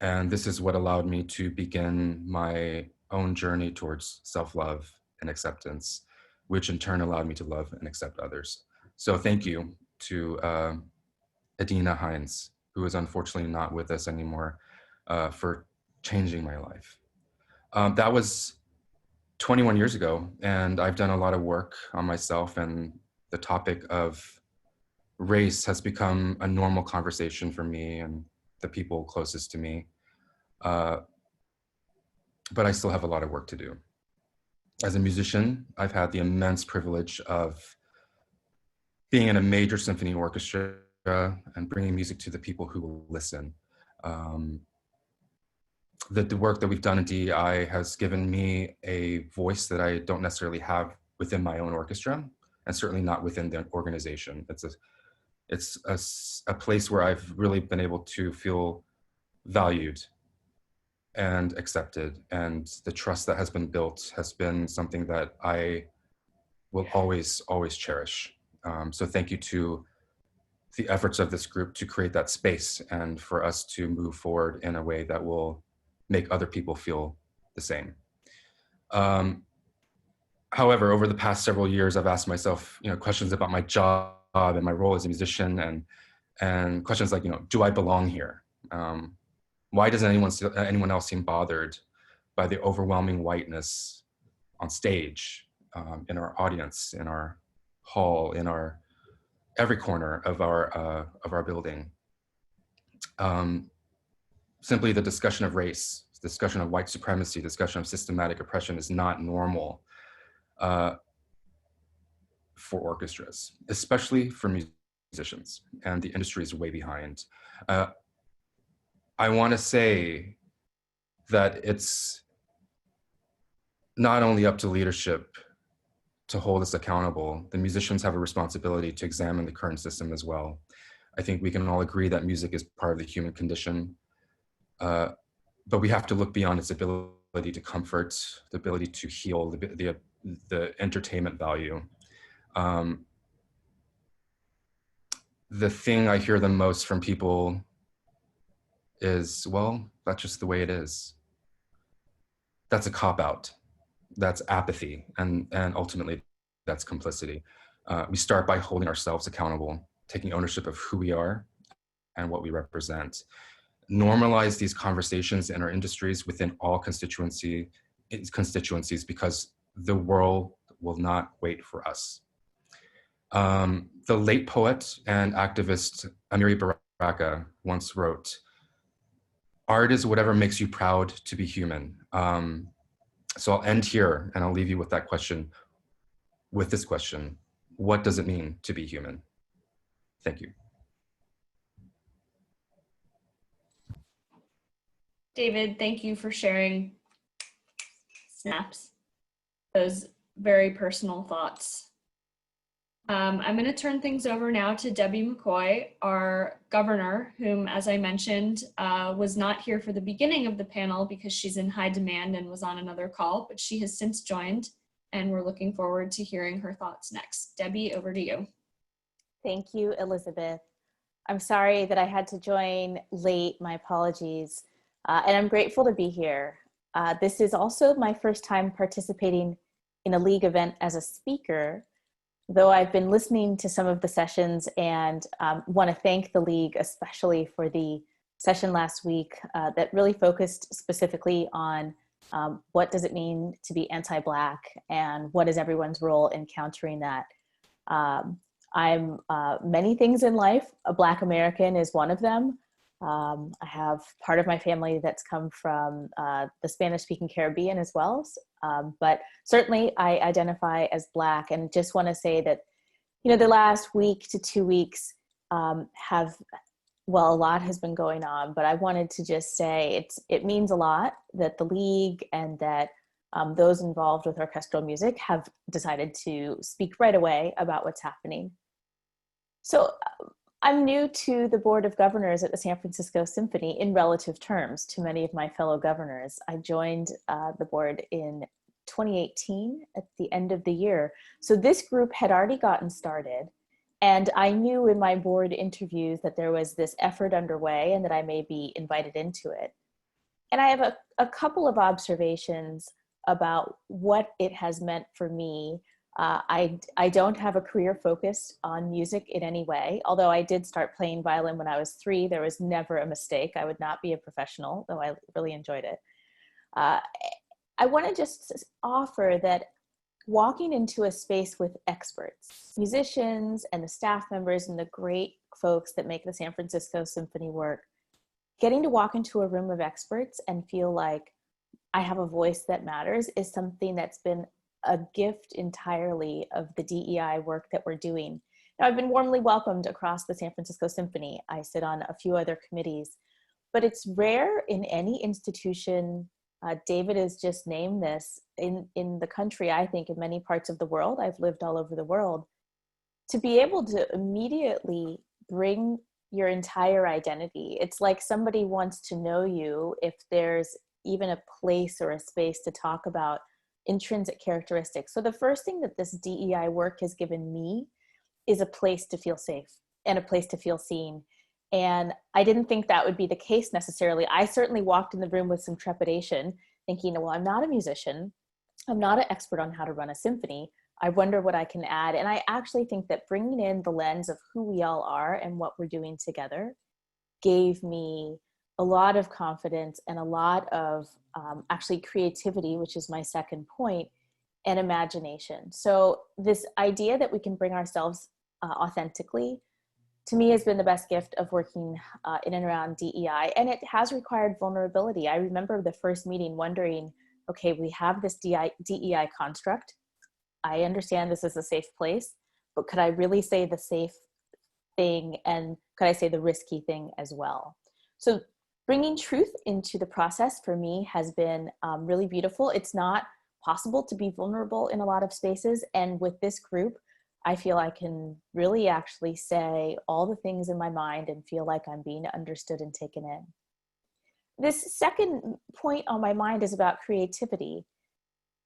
And this is what allowed me to begin my own journey towards self-love and acceptance, which in turn allowed me to love and accept others. So thank you to Adina Hines, who is unfortunately not with us anymore, for changing my life. That was 21 years ago, and I've done a lot of work on myself, and the topic of race has become a normal conversation for me and the people closest to me. But I still have a lot of work to do. As a musician, I've had the immense privilege of being in a major symphony orchestra and bringing music to the people who will listen. The work that we've done in DEI has given me a voice that I don't necessarily have within my own orchestra, and certainly not within the organization. It's a place where I've really been able to feel valued and accepted, and the trust that has been built has been something that I will always cherish. So thank you to the efforts of this group to create that space and for us to move forward in a way that will make other people feel the same. However, over the past several years, I've asked myself, questions about my job and my role as a musician, and questions like, do I belong here? Why doesn't anyone else seem bothered by the overwhelming whiteness on stage, in our audience, in our hall, in every corner of our building? Simply the discussion of race, discussion of white supremacy, discussion of systematic oppression is not normal for orchestras, especially for musicians, and the industry is way behind. I want to say that it's not only up to leadership to hold us accountable. The musicians have a responsibility to examine the current system as well. I think we can all agree that music is part of the human condition, but we have to look beyond its ability to comfort, the ability to heal, the entertainment value. The thing I hear the most from people is, well, that's just the way it is. That's a cop-out. That's apathy, and ultimately that's complicity. We start by holding ourselves accountable, taking ownership of who we are and what we represent. Normalize these conversations in our industries within all constituencies, because the world will not wait for us. The late poet and activist Amiri Baraka once wrote, "Art is whatever makes you proud to be human." So I'll end here, and I'll leave you with that question, with this question: what does it mean to be human? Thank you. David, thank you for sharing those very personal thoughts. I'm going to turn things over now to Debbie McCoy, our governor, whom, as I mentioned, was not here for the beginning of the panel because she's in high demand and was on another call, but she has since joined, and we're looking forward to hearing her thoughts next. Debbie, over to you. Thank you, Elizabeth. I'm sorry that I had to join late, my apologies. And I'm grateful to be here. This is also my first time participating in a League event as a speaker, though I've been listening to some of the sessions and want to thank the League, especially for the session last week that really focused specifically on what does it mean to be anti-Black and what is everyone's role in countering that. I'm many things in life. A Black American is one of them. I have part of my family that's come from the Spanish-speaking Caribbean as well. But certainly I identify as Black, and just want to say that, you know, the last week to 2 weeks well, a lot has been going on, but I wanted to just say it means a lot that the League and that those involved with orchestral music have decided to speak right away about what's happening. So I'm new to the Board of Governors at the San Francisco Symphony in relative terms to many of my fellow governors. I joined the board in 2018 at the end of the year. So this group had already gotten started. And I knew in my board interviews that there was this effort underway and that I may be invited into it. And I have a couple of observations about what it has meant for me. I don't have a career focused on music in any way, although I did start playing violin when I was 3. There was never a mistake. I would not be a professional, though I really enjoyed it. I want to just offer that walking into a space with experts, musicians and the staff members and the great folks that make the San Francisco Symphony work, getting to walk into a room of experts and feel like I have a voice that matters is something that's been a gift entirely of the DEI work that we're doing. Now, I've been warmly welcomed across the San Francisco Symphony. I sit on a few other committees, but it's rare in any institution. David has just named this in the country, I think in many parts of the world, I've lived all over the world, to be able to immediately bring your entire identity. It's like somebody wants to know you if there's even a place or a space to talk about intrinsic characteristics. So the first thing that this DEI work has given me is a place to feel safe and a place to feel seen. And I didn't think that would be the case necessarily. I certainly walked in the room with some trepidation, thinking, well, I'm not a musician. I'm not an expert on how to run a symphony. I wonder what I can add. And I actually think that bringing in the lens of who we all are and what we're doing together gave me a lot of confidence and a lot of actually creativity, which is my second point, and imagination. So this idea that we can bring ourselves authentically, to me, has been the best gift of working in and around DEI, and it has required vulnerability. I remember the first meeting wondering, okay, we have this DEI construct. I understand this is a safe place, but could I really say the safe thing, and could I say the risky thing as well? So bringing truth into the process for me has been really beautiful. It's not possible to be vulnerable in a lot of spaces, and with this group, I feel I can really actually say all the things in my mind and feel like I'm being understood and taken in. This second point on my mind is about creativity.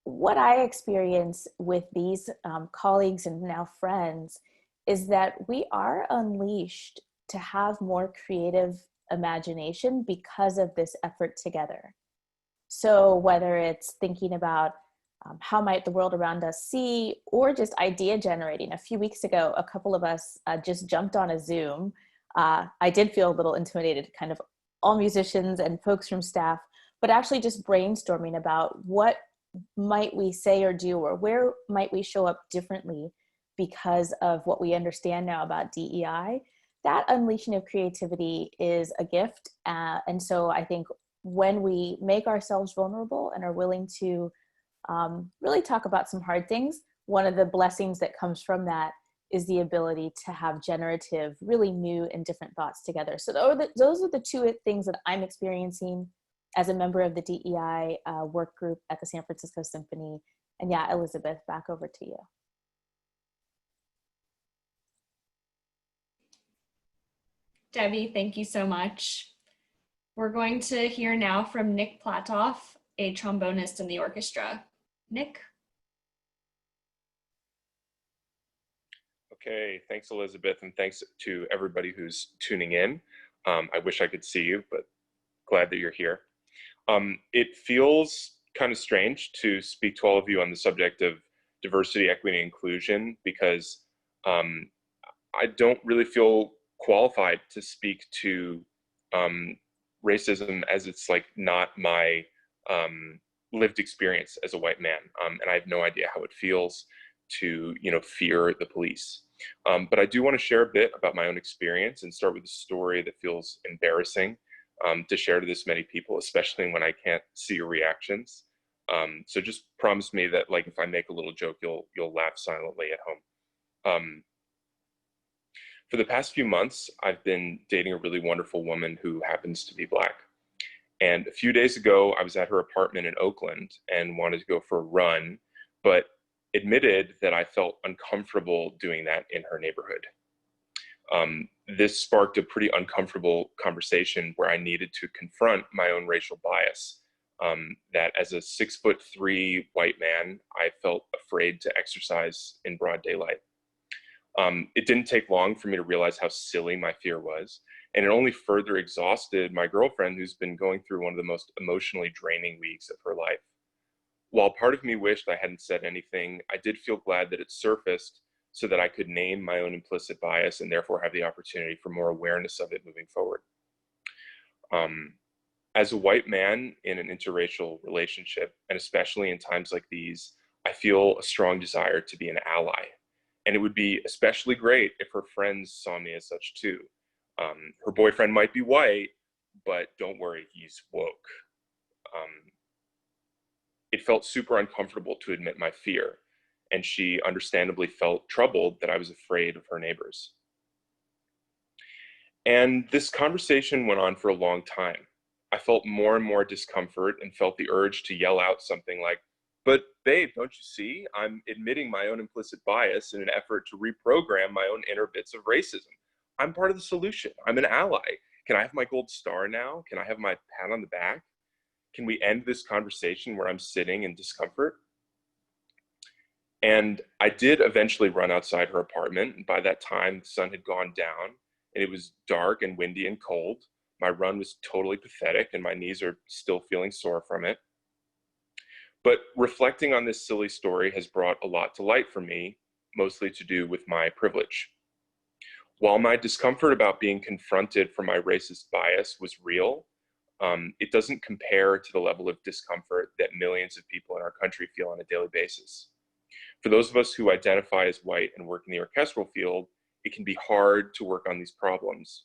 What I experience with these colleagues and now friends is that we are unleashed to have more creative imagination because of this effort together. So whether it's thinking about how might the world around us see, or just idea generating. A few weeks ago, a couple of us just jumped on a Zoom. I did feel a little intimidated, kind of all musicians and folks from staff, but actually just brainstorming about what might we say or do, or where might we show up differently because of what we understand now about DEI. That unleashing of creativity is a gift. And so I think when we make ourselves vulnerable and are willing to really talk about some hard things, one of the blessings that comes from that is the ability to have generative, really new and different thoughts together. So those are the two things that I'm experiencing as a member of the DEI work group at the San Francisco Symphony. And yeah, Elizabeth, back over to you. Debbie, thank you so much. We're going to hear now from Nick Platoff, a trombonist in the orchestra. Nick? Okay, thanks Elizabeth, and thanks to everybody who's tuning in. I wish I could see you, but glad that you're here. It feels kind of strange to speak to all of you on the subject of diversity, equity, and inclusion, because I don't really feel qualified to speak to racism, as it's like not my lived experience as a white man, and I have no idea how it feels to fear the police. But I do want to share a bit about my own experience and start with a story that feels embarrassing to share to this many people, especially when I can't see your reactions. So just promise me that, like, if I make a little joke, you'll laugh silently at home. For the past few months, I've been dating a really wonderful woman who happens to be Black. And a few days ago, I was at her apartment in Oakland and wanted to go for a run, but admitted that I felt uncomfortable doing that in her neighborhood. This sparked a pretty uncomfortable conversation where I needed to confront my own racial bias, that as a 6'3" white man, I felt afraid to exercise in broad daylight. It didn't take long for me to realize how silly my fear was, and it only further exhausted my girlfriend, who's been going through one of the most emotionally draining weeks of her life. While part of me wished I hadn't said anything, I did feel glad that it surfaced so that I could name my own implicit bias and therefore have the opportunity for more awareness of it moving forward. As a white man in an interracial relationship, and especially in times like these, I feel a strong desire to be an ally. And it would be especially great if her friends saw me as such too. Her boyfriend might be white, but don't worry, he's woke. It felt super uncomfortable to admit my fear, and she understandably felt troubled that I was afraid of her neighbors. And this conversation went on for a long time. I felt more and more discomfort and felt the urge to yell out something like, "But babe, don't you see? I'm admitting my own implicit bias in an effort to reprogram my own inner bits of racism. I'm part of the solution. I'm an ally. Can I have my gold star now? Can I have my pat on the back? Can we end this conversation where I'm sitting in discomfort?" And I did eventually run outside her apartment. And by that time, the sun had gone down and it was dark and windy and cold. My run was totally pathetic and my knees are still feeling sore from it. But reflecting on this silly story has brought a lot to light for me, mostly to do with my privilege. While my discomfort about being confronted for my racist bias was real, it doesn't compare to the level of discomfort that millions of people in our country feel on a daily basis. For those of us who identify as white and work in the orchestral field, it can be hard to work on these problems.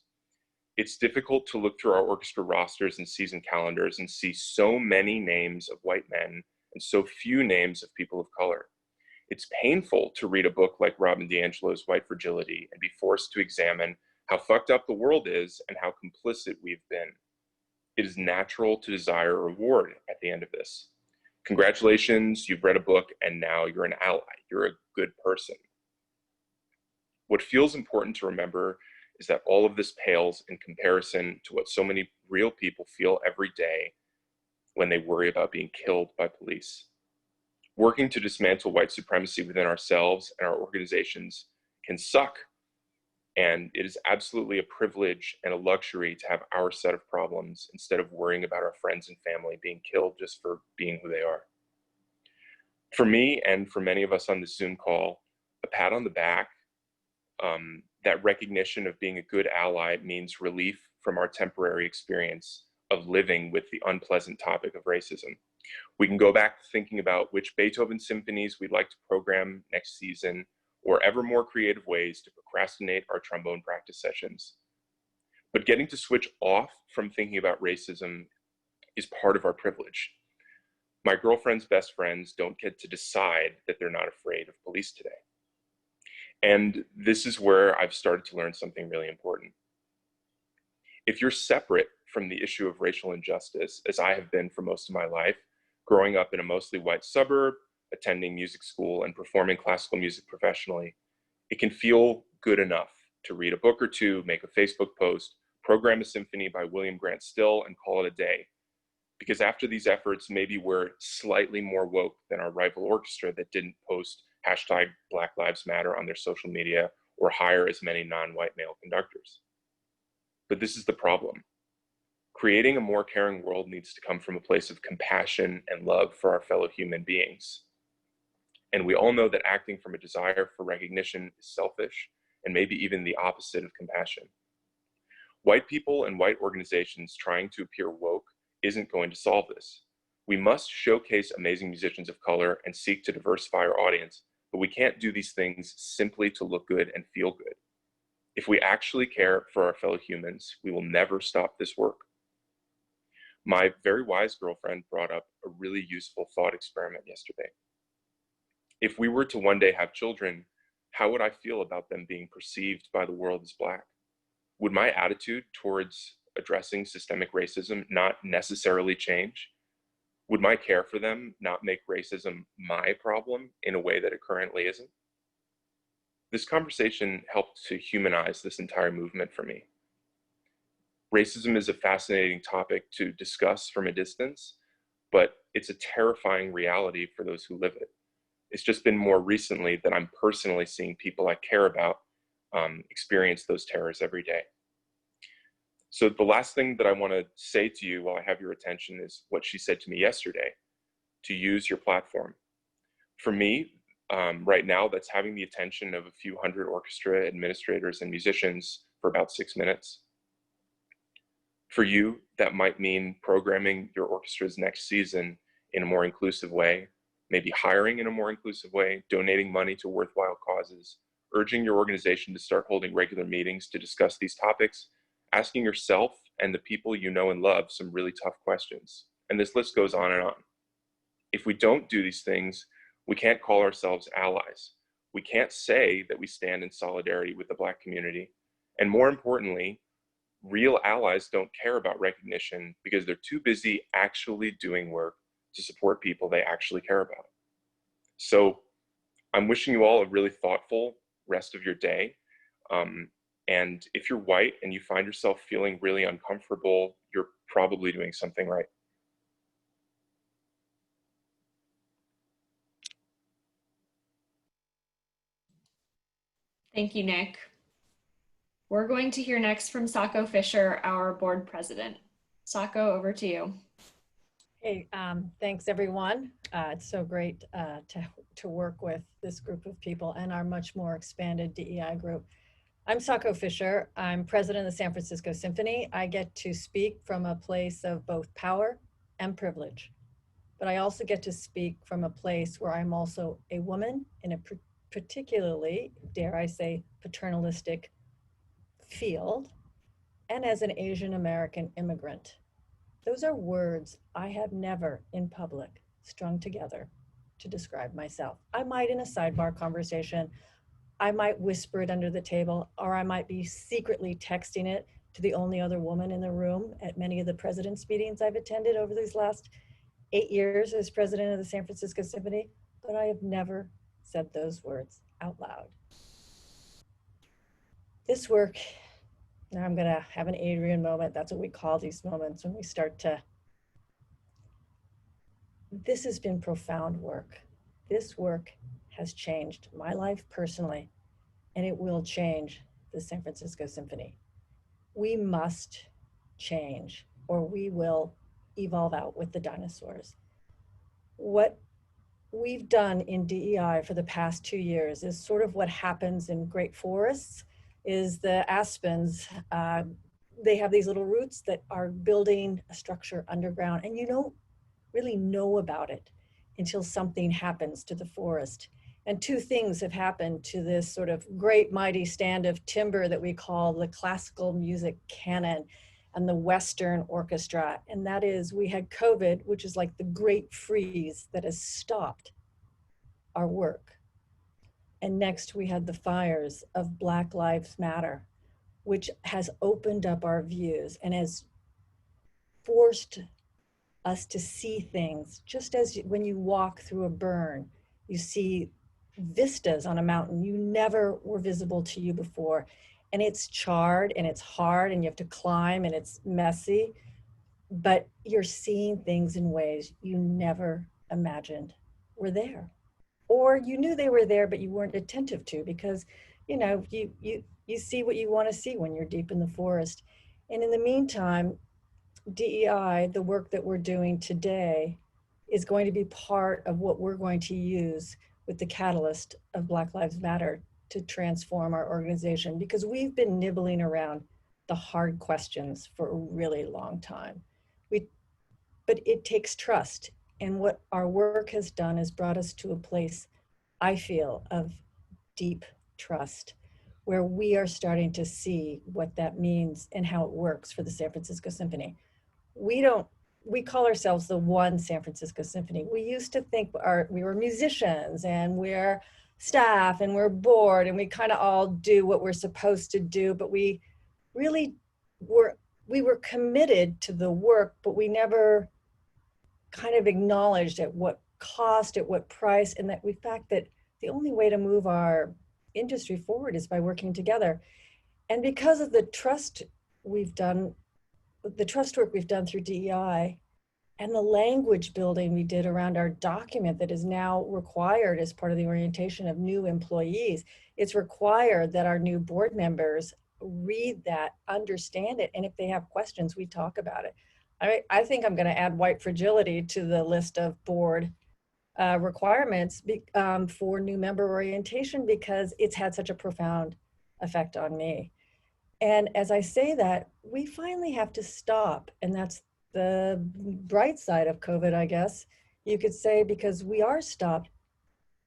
It's difficult to look through our orchestra rosters and season calendars and see so many names of white men and so few names of people of color. It's painful to read a book like Robin DiAngelo's White Fragility and be forced to examine how fucked up the world is and how complicit we've been. It is natural to desire a reward at the end of this. Congratulations, you've read a book and now you're an ally. You're a good person. What feels important to remember is that all of this pales in comparison to what so many real people feel every day when they worry about being killed by police. Working to dismantle white supremacy within ourselves and our organizations can suck. And it is absolutely a privilege and a luxury to have our set of problems instead of worrying about our friends and family being killed just for being who they are. For me, and for many of us on this Zoom call, a pat on the back, that recognition of being a good ally means relief from our temporary experience of living with the unpleasant topic of racism. We can go back to thinking about which Beethoven symphonies we'd like to program next season, or ever more creative ways to procrastinate our trombone practice sessions. But getting to switch off from thinking about racism is part of our privilege. My girlfriend's best friends don't get to decide that they're not afraid of police today. And this is where I've started to learn something really important. If you're separate from the issue of racial injustice, as I have been for most of my life, growing up in a mostly white suburb, attending music school, and performing classical music professionally, it can feel good enough to read a book or two, make a Facebook post, program a symphony by William Grant Still, and call it a day. Because after these efforts, maybe we're slightly more woke than our rival orchestra that didn't post #Black Lives Matter on their social media or hire as many non-white male conductors. But this is the problem. Creating a more caring world needs to come from a place of compassion and love for our fellow human beings. And we all know that acting from a desire for recognition is selfish and maybe even the opposite of compassion. White people and white organizations trying to appear woke isn't going to solve this. We must showcase amazing musicians of color and seek to diversify our audience, but we can't do these things simply to look good and feel good. If we actually care for our fellow humans, we will never stop this work. My very wise girlfriend brought up a really useful thought experiment yesterday. If we were to one day have children, how would I feel about them being perceived by the world as Black? Would my attitude towards addressing systemic racism not necessarily change? Would my care for them not make racism my problem in a way that it currently isn't? This conversation helped to humanize this entire movement for me. Racism is a fascinating topic to discuss from a distance, but it's a terrifying reality for those who live it. It's just been more recently that I'm personally seeing people I care about experience those terrors every day. So the last thing that I want to say to you while I have your attention is what she said to me yesterday, to use your platform. For me, right now, that's having the attention of a few hundred orchestra administrators and musicians for about 6 minutes. For you, that might mean programming your orchestra's next season in a more inclusive way, maybe hiring in a more inclusive way, donating money to worthwhile causes, urging your organization to start holding regular meetings to discuss these topics, asking yourself and the people you know and love some really tough questions. And this list goes on and on. If we don't do these things, we can't call ourselves allies. We can't say that we stand in solidarity with the Black community. And more importantly, real allies don't care about recognition because they're too busy actually doing work to support people they actually care about. So I'm wishing you all a really thoughtful rest of your day. And if you're white and you find yourself feeling really uncomfortable, you're probably doing something right. Thank you, Nick. We're going to hear next from Sako Fisher, our board president. Sako, over to you. Hey, thanks everyone. It's so great to work with this group of people and our much more expanded DEI group. I'm Sako Fisher. I'm president of the San Francisco Symphony. I get to speak from a place of both power and privilege, but I also get to speak from a place where I'm also a woman in a particularly, dare I say, paternalistic field, and as an Asian American immigrant. Those are words I have never in public strung together to describe myself. I might in a sidebar conversation, I might whisper it under the table, or I might be secretly texting it to the only other woman in the room at many of the president's meetings I've attended over these last 8 years as president of the San Francisco Symphony, but I have never said those words out loud. This work, now I'm gonna have an Adrian moment. That's what we call these moments when we start to, this has been profound work. This work has changed my life personally, and it will change the San Francisco Symphony. We must change, or we will evolve out with the dinosaurs. What we've done in DEI for the past 2 years is sort of what happens in great forests, is the aspens, they have these little roots that are building a structure underground, and you don't really know about it until something happens to the forest. And two things have happened to this sort of great mighty stand of timber that we call the classical music canon and the Western orchestra. And that is, we had COVID, which is like the great freeze that has stopped our work. And next we had the fires of Black Lives Matter, which has opened up our views and has forced us to see things, just as when you walk through a burn, you see vistas on a mountain you never were visible to you before. And it's charred and it's hard and you have to climb and it's messy, but you're seeing things in ways you never imagined were there. Or you knew they were there, but you weren't attentive to because you know, you see what you want to see when you're deep in the forest. And in the meantime, DEI, the work that we're doing today, is going to be part of what we're going to use with the catalyst of Black Lives Matter to transform our organization, because we've been nibbling around the hard questions for a really long time. But it takes trust. And what our work has done is brought us to a place, I feel, of deep trust, where we are starting to see what that means and how it works for the San Francisco Symphony. We call ourselves the one San Francisco Symphony. We used to think we were musicians and we're staff and we're board and we kind of all do what we're supposed to do, but we really we were committed to the work, but we never kind of acknowledged at what cost, at what price, and that that the only way to move our industry forward is by working together. And because of the trust we've done, the trust work we've done through DEI and the language building we did around our document that is now required as part of the orientation of new employees, it's required that our new board members read that, understand it, and if they have questions, we talk about it. I think I'm going to add white fragility to the list of board requirements for new member orientation, because it's had such a profound effect on me. And as I say that, we finally have to stop, and that's the bright side of COVID, I guess you could say, because we are stopped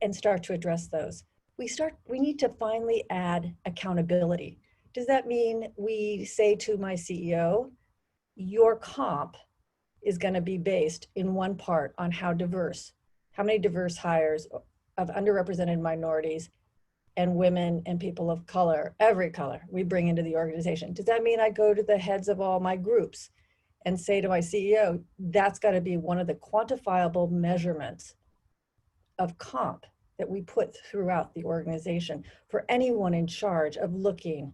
and start to address those. We need to finally add accountability. Does that mean we say to my CEO, your comp is going to be based in one part on how many diverse hires of underrepresented minorities and women and people of color, every color, we bring into the organization? Does that mean I go to the heads of all my groups and say to my CEO, that's got to be one of the quantifiable measurements of comp that we put throughout the organization for anyone in charge of looking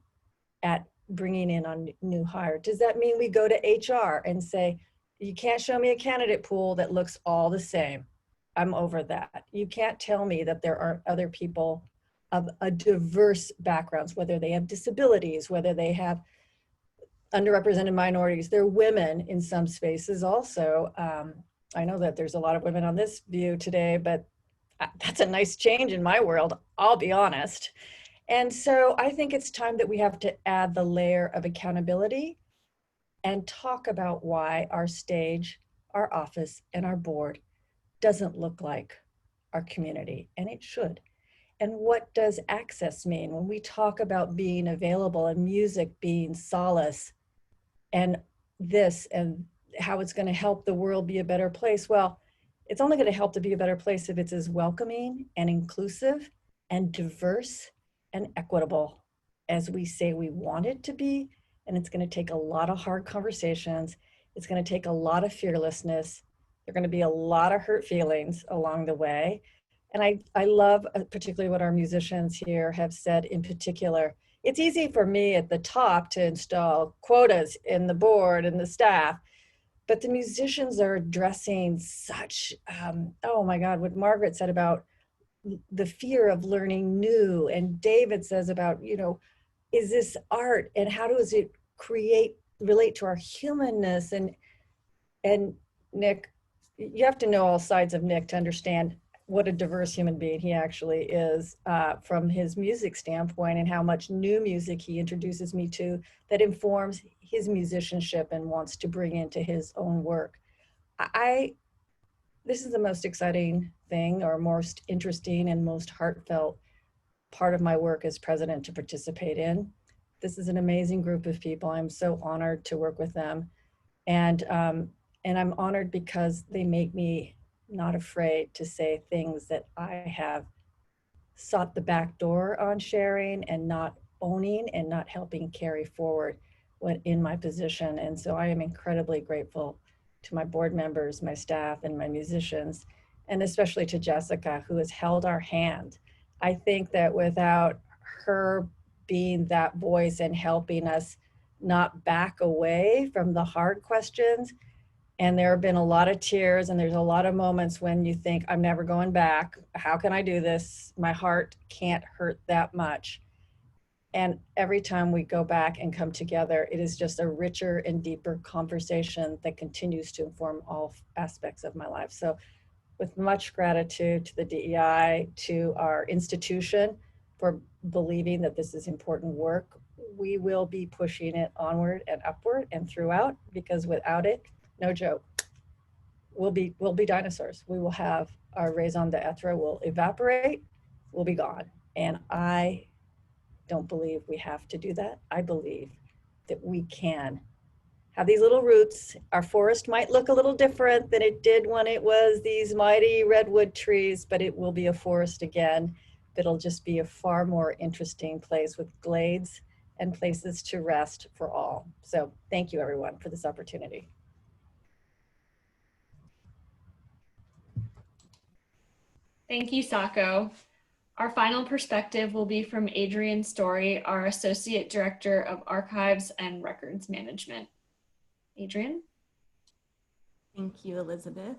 at bringing in on new hire? Does that mean we go to HR and say, you can't show me a candidate pool that looks all the same? I'm over that. You can't tell me that there aren't other people of a diverse backgrounds, whether they have disabilities, whether they have underrepresented minorities. They're women in some spaces also. I know that there's a lot of women on this view today, but that's a nice change in my world, I'll be honest. And so I think it's time that we have to add the layer of accountability and talk about why our stage, our office, and our board doesn't look like our community, and it should. And what does access mean when we talk about being available and music being solace and this and how it's going to help the world be a better place? Well, it's only going to help to be a better place if it's as welcoming and inclusive and diverse and equitable as we say we want it to be. And it's going to take a lot of hard conversations. It's going to take a lot of fearlessness. There are going to be a lot of hurt feelings along the way. And I love particularly what our musicians here have said in particular. It's easy for me at the top to install quotas in the board and the staff, but the musicians are addressing such, oh my God, what Margaret said about the fear of learning new, and David says about, is this art and how does it relate to our humanness? And Nick, you have to know all sides of Nick to understand what a diverse human being he actually is, from his music standpoint, and how much new music he introduces me to that informs his musicianship and wants to bring into his own work. This is the most exciting thing, or most interesting and most heartfelt part of my work as president to participate in. This is an amazing group of people. I'm so honored to work with them. And I'm honored because they make me not afraid to say things that I have sought the back door on sharing and not owning and not helping carry forward when in my position. And so I am incredibly grateful to my board members, my staff, and my musicians, and especially to Jessica, who has held our hand. I think that without her being that voice and helping us not back away from the hard questions, and there have been a lot of tears, and there's a lot of moments when you think, I'm never going back. How can I do this? My heart can't hurt that much. And every time we go back and come together, it is just a richer and deeper conversation that continues to inform all aspects of my life. So with much gratitude to the DEI, to our institution for believing that this is important work, we will be pushing it onward and upward and throughout, because without it, no joke, we'll be dinosaurs. We will have our raison d'etre will evaporate, we'll be gone. And I don't believe we have to do that. I believe that we can have these little roots. Our forest might look a little different than it did when it was these mighty redwood trees, but it will be a forest again. It'll just be a far more interesting place with glades and places to rest for all. So thank you everyone for this opportunity. Thank you, Sako. Our final perspective will be from Adrienne Story, our Associate Director of Archives and Records Management. Adrienne? Thank you, Elizabeth.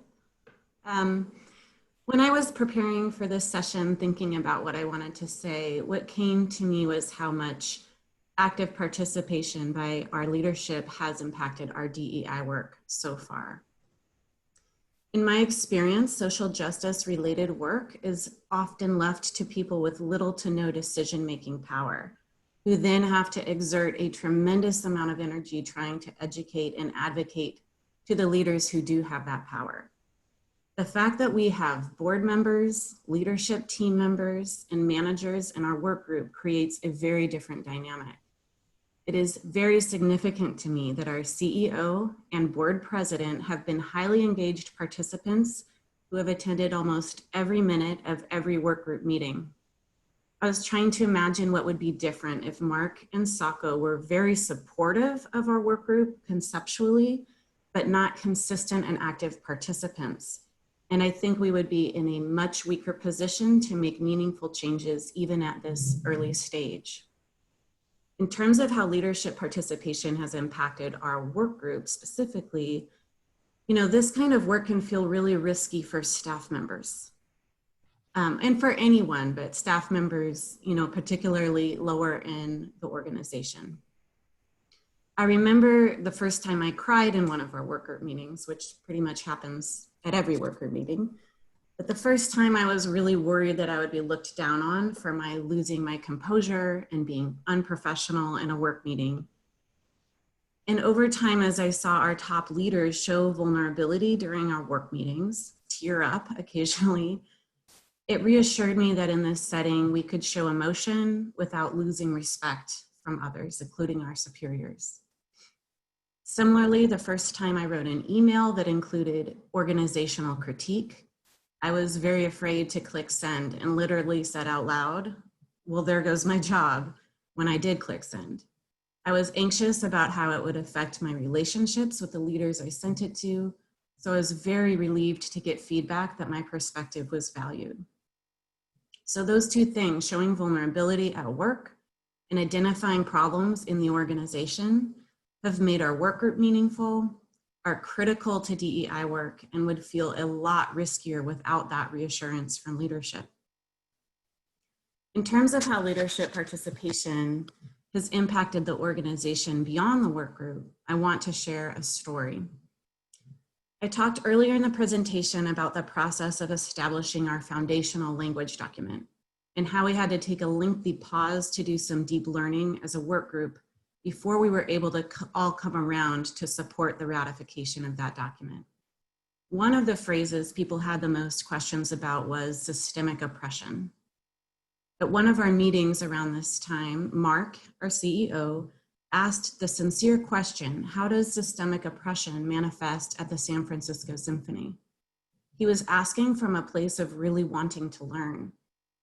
When I was preparing for this session, thinking about what I wanted to say, what came to me was how much active participation by our leadership has impacted our DEI work so far. In my experience, social justice related work is often left to people with little to no decision-making power, who then have to exert a tremendous amount of energy trying to educate and advocate to the leaders who do have that power. The fact that we have board members, leadership team members, and managers in our work group creates a very different dynamic. It is very significant to me that our CEO and board president have been highly engaged participants who have attended almost every minute of every work group meeting. I was trying to imagine what would be different if Mark and Sako were very supportive of our work group conceptually, but not consistent and active participants. And I think we would be in a much weaker position to make meaningful changes even at this early stage. In terms of how leadership participation has impacted our work group specifically, this kind of work can feel really risky for staff members. And for anyone, but staff members, particularly lower in the organization. I remember the first time I cried in one of our work group meetings, which pretty much happens at every work group meeting. But the first time I was really worried that I would be looked down on for my losing my composure and being unprofessional in a work meeting. And over time, as I saw our top leaders show vulnerability during our work meetings, tear up occasionally, it reassured me that in this setting, we could show emotion without losing respect from others, including our superiors. Similarly, the first time I wrote an email that included organizational critique, I was very afraid to click send and literally said out loud, well, there goes my job, when I did click send. I was anxious about how it would affect my relationships with the leaders I sent it to, so I was very relieved to get feedback that my perspective was valued. So those two things, showing vulnerability at work and identifying problems in the organization, have made our work group meaningful, are critical to DEI work, and would feel a lot riskier without that reassurance from leadership. In terms of how leadership participation has impacted the organization beyond the work group, I want to share a story. I talked earlier in the presentation about the process of establishing our foundational language document and how we had to take a lengthy pause to do some deep learning as a work group before we were able to all come around to support the ratification of that document. One of the phrases people had the most questions about was systemic oppression. At one of our meetings around this time, Mark, our CEO, asked the sincere question, how does systemic oppression manifest at the San Francisco Symphony? He was asking from a place of really wanting to learn.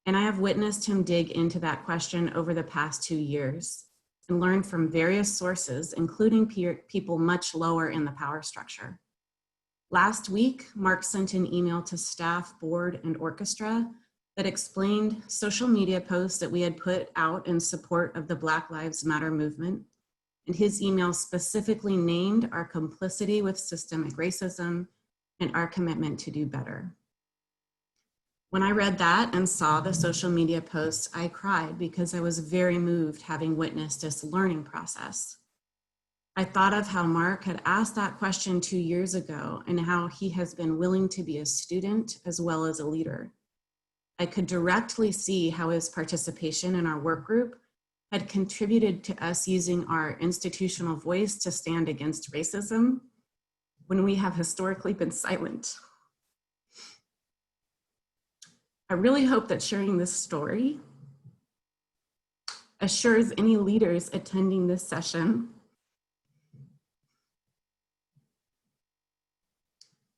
And I have witnessed him dig into that question over the past 2 years and learn from various sources, including people much lower in the power structure. Last week, Mark sent an email to staff, board, and orchestra that explained social media posts that we had put out in support of the Black Lives Matter movement. And his email specifically named our complicity with systemic racism and our commitment to do better. When I read that and saw the social media posts, I cried because I was very moved having witnessed this learning process. I thought of how Mark had asked that question 2 years ago and how he has been willing to be a student as well as a leader. I could directly see how his participation in our work group had contributed to us using our institutional voice to stand against racism when we have historically been silent. I really hope that sharing this story assures any leaders attending this session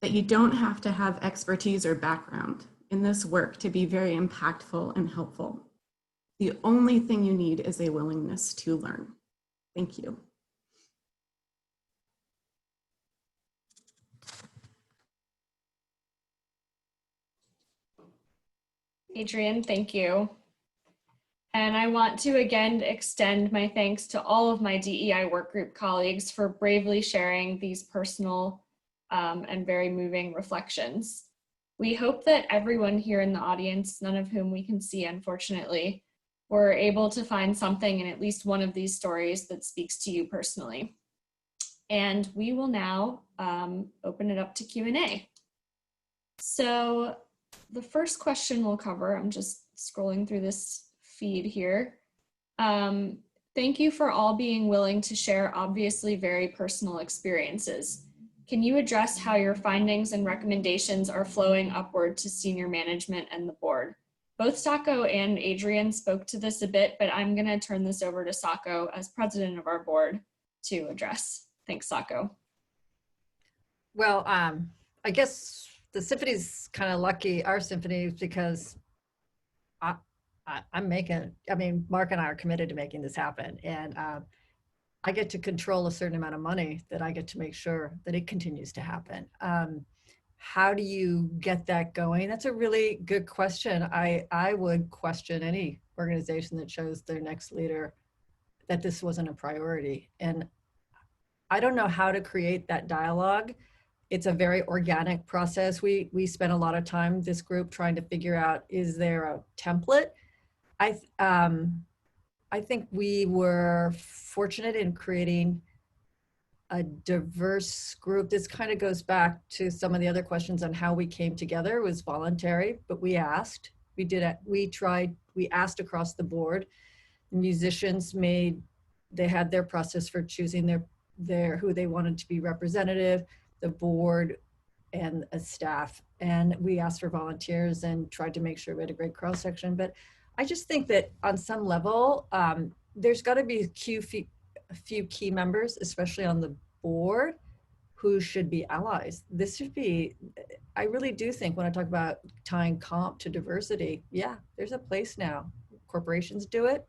that you don't have to have expertise or background in this work to be very impactful and helpful. The only thing you need is a willingness to learn. Thank you. Adrian, thank you. And I want to again extend my thanks to all of my DEI workgroup colleagues for bravely sharing these personal and very moving reflections. We hope that everyone here in the audience, none of whom we can see unfortunately, were able to find something in at least one of these stories that speaks to you personally. And we will now open it up to Q&A. So the first question we'll cover, I'm just scrolling through this feed here. Thank you for all being willing to share obviously very personal experiences. Can you address how your findings and recommendations are flowing upward to senior management and the board? Both Sako and Adrian spoke to this a bit, but I'm going to turn this over to Sako as president of our board to address. Thanks, Sako. Well, I guess the symphony's kind of lucky, our symphony, because Mark and I are committed to making this happen. And I get to control a certain amount of money that I get to make sure that it continues to happen. How do you get that going? That's a really good question. I would question any organization that shows their next leader that this wasn't a priority. And I don't know how to create that dialogue. It's a very organic process. We spent a lot of time, this group, trying to figure out, is there a template? I think we were fortunate in creating a diverse group. This kind of goes back to some of the other questions on how we came together. It was voluntary, but we asked, we asked across the board. The musicians they had their process for choosing their who they wanted to be representative, the board and a staff. And we asked for volunteers and tried to make sure we had a great cross section. But I just think that on some level, there's got to be a few key members, especially on the board, who should be allies. This should be, I really do think when I talk about tying comp to diversity, yeah, there's a place now. Corporations do it.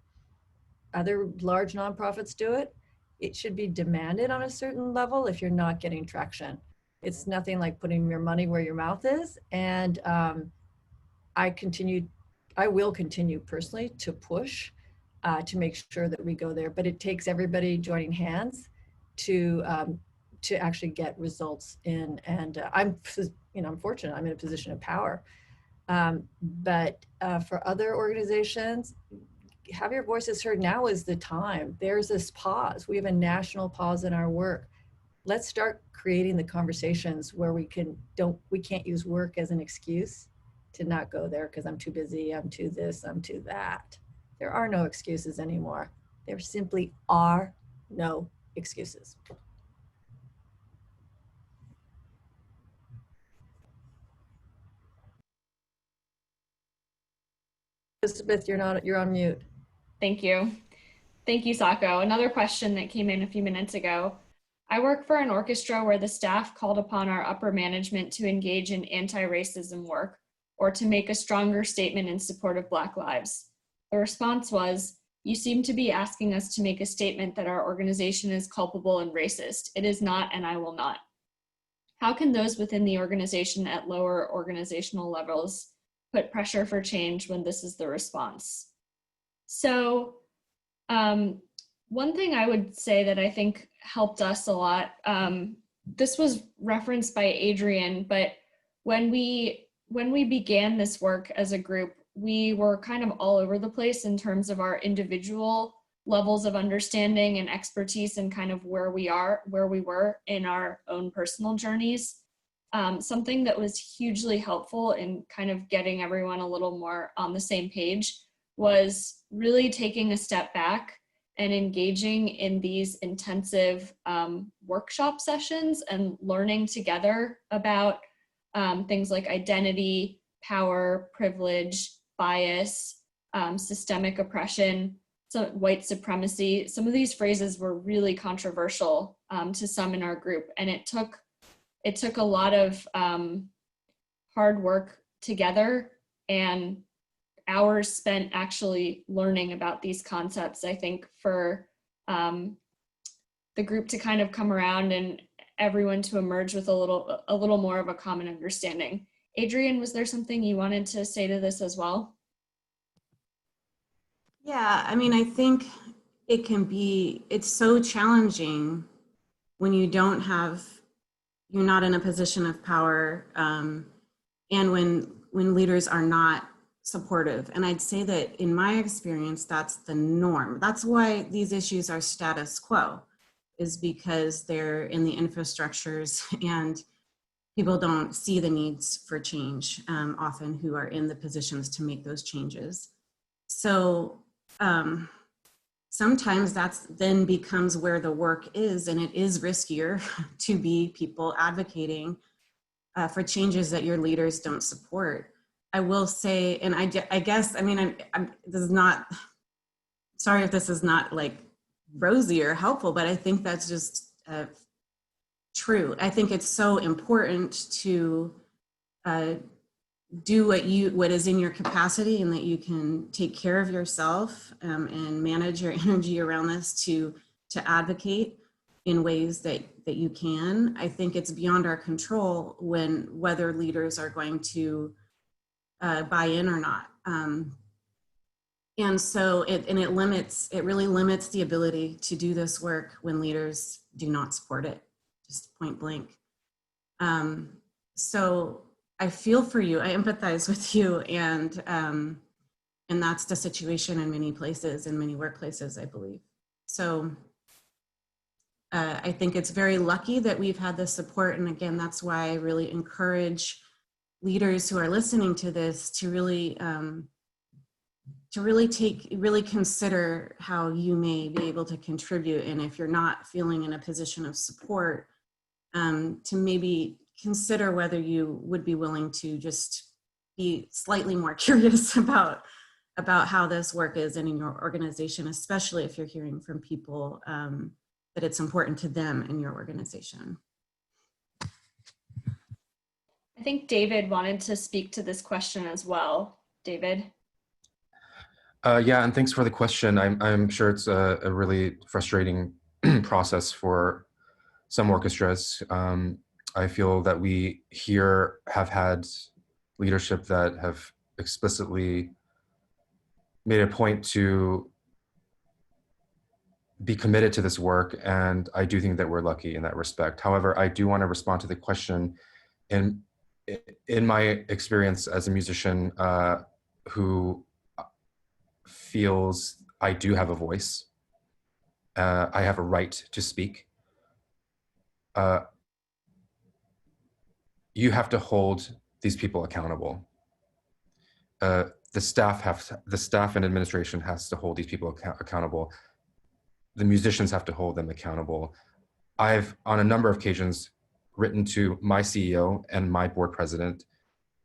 Other large nonprofits do it. It should be demanded on a certain level if you're not getting traction. It's nothing like putting your money where your mouth is. And I will continue personally to push to make sure that we go there, but it takes everybody joining hands to actually get results in. And I'm fortunate, I'm in a position of power. But for other organizations, have your voices heard. Now is the time. There's this pause. We have a national pause in our work. Let's start creating the conversations where we can't use work as an excuse to not go there because I'm too busy, I'm too this, I'm too that. There are no excuses anymore. There simply are no excuses. Elizabeth, you're on mute. Thank you. Thank you, Sako. Another question that came in a few minutes ago. I work for an orchestra where the staff called upon our upper management to engage in anti-racism work or to make a stronger statement in support of Black lives. The response was, "You seem to be asking us to make a statement that our organization is culpable and racist. It is not, and I will not." How can those within the organization at lower organizational levels put pressure for change when this is the response? So one thing I would say that I think helped us a lot, this was referenced by Adrian, but when we when we began this work as a group, we were kind of all over the place in terms of our individual levels of understanding and expertise and kind of where we were in our own personal journeys. Something that was hugely helpful in kind of getting everyone a little more on the same page was really taking a step back and engaging in these intensive workshop sessions and learning together about things like identity, power, privilege, bias, systemic oppression, so white supremacy. Some of these phrases were really controversial to some in our group, and it took a lot of hard work together and hours spent actually learning about these concepts, I think, for the group to kind of come around and everyone to emerge with a little more of a common understanding. Adrian, was there something you wanted to say to this as well? Yeah, I mean, I think it's so challenging when you're not in a position of power, and when leaders are not supportive. And I'd say that in my experience, that's the norm. That's why these issues are status quo, is because they're in the infrastructures and people don't see the needs for change, often, who are in the positions to make those changes. So sometimes that's then becomes where the work is, and it is riskier to be people advocating for changes that your leaders don't support. I will say, and I guess, I mean, this is not, sorry if this is not like rosy or helpful, but I think that's just true. I think it's so important to do what is in your capacity, and that you can take care of yourself and manage your energy around this to advocate in ways that you can. I think it's beyond our control whether leaders are going to buy in or not. And so it really limits the ability to do this work when leaders do not support it, just point blank. So I feel for you, I empathize with you, and that's the situation in many places, in many workplaces, I believe. So I think it's very lucky that we've had this support, and again, that's why I really encourage leaders who are listening to this to really consider how you may be able to contribute, and if you're not feeling in a position of support, to maybe consider whether you would be willing to just be slightly more curious about how this work is in your organization, especially if you're hearing from people that it's important to them in your organization. I think David wanted to speak to this question as well. David? Yeah, and thanks for the question. I'm sure it's a really frustrating process for some orchestras. I feel that we here have had leadership that have explicitly made a point to be committed to this work, and I do think that we're lucky in that respect. However, I do want to respond to the question. In my experience as a musician who feels I do have a voice, I have a right to speak, you have to hold these people accountable. The staff and administration has to hold these people accountable. The musicians have to hold them accountable. I've, on a number of occasions, written to my CEO and my board president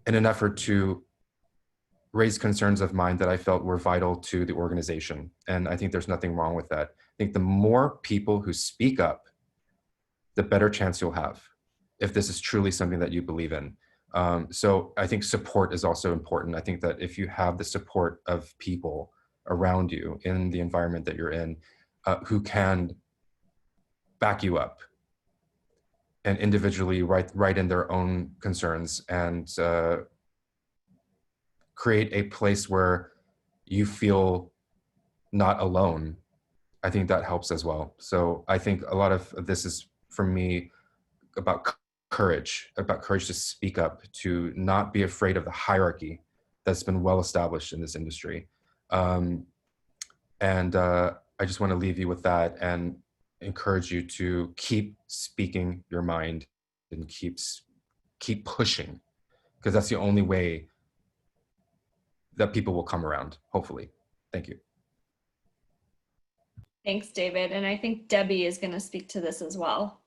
in an effort to raise concerns of mine that I felt were vital to the organization. And I think there's nothing wrong with that. I think the more people who speak up, the better chance you'll have if this is truly something that you believe in. So I think support is also important. I think that if you have the support of people around you in the environment that you're in, who can back you up and individually write in their own concerns and create a place where you feel not alone, I think that helps as well. So I think a lot of this is, for me, about courage to speak up, to not be afraid of the hierarchy that's been well established in this industry. I just want to leave you with that and encourage you to keep speaking your mind and keep pushing, because that's the only way that people will come around, hopefully. Thank you. Thanks, David. And I think Debbie is going to speak to this as well.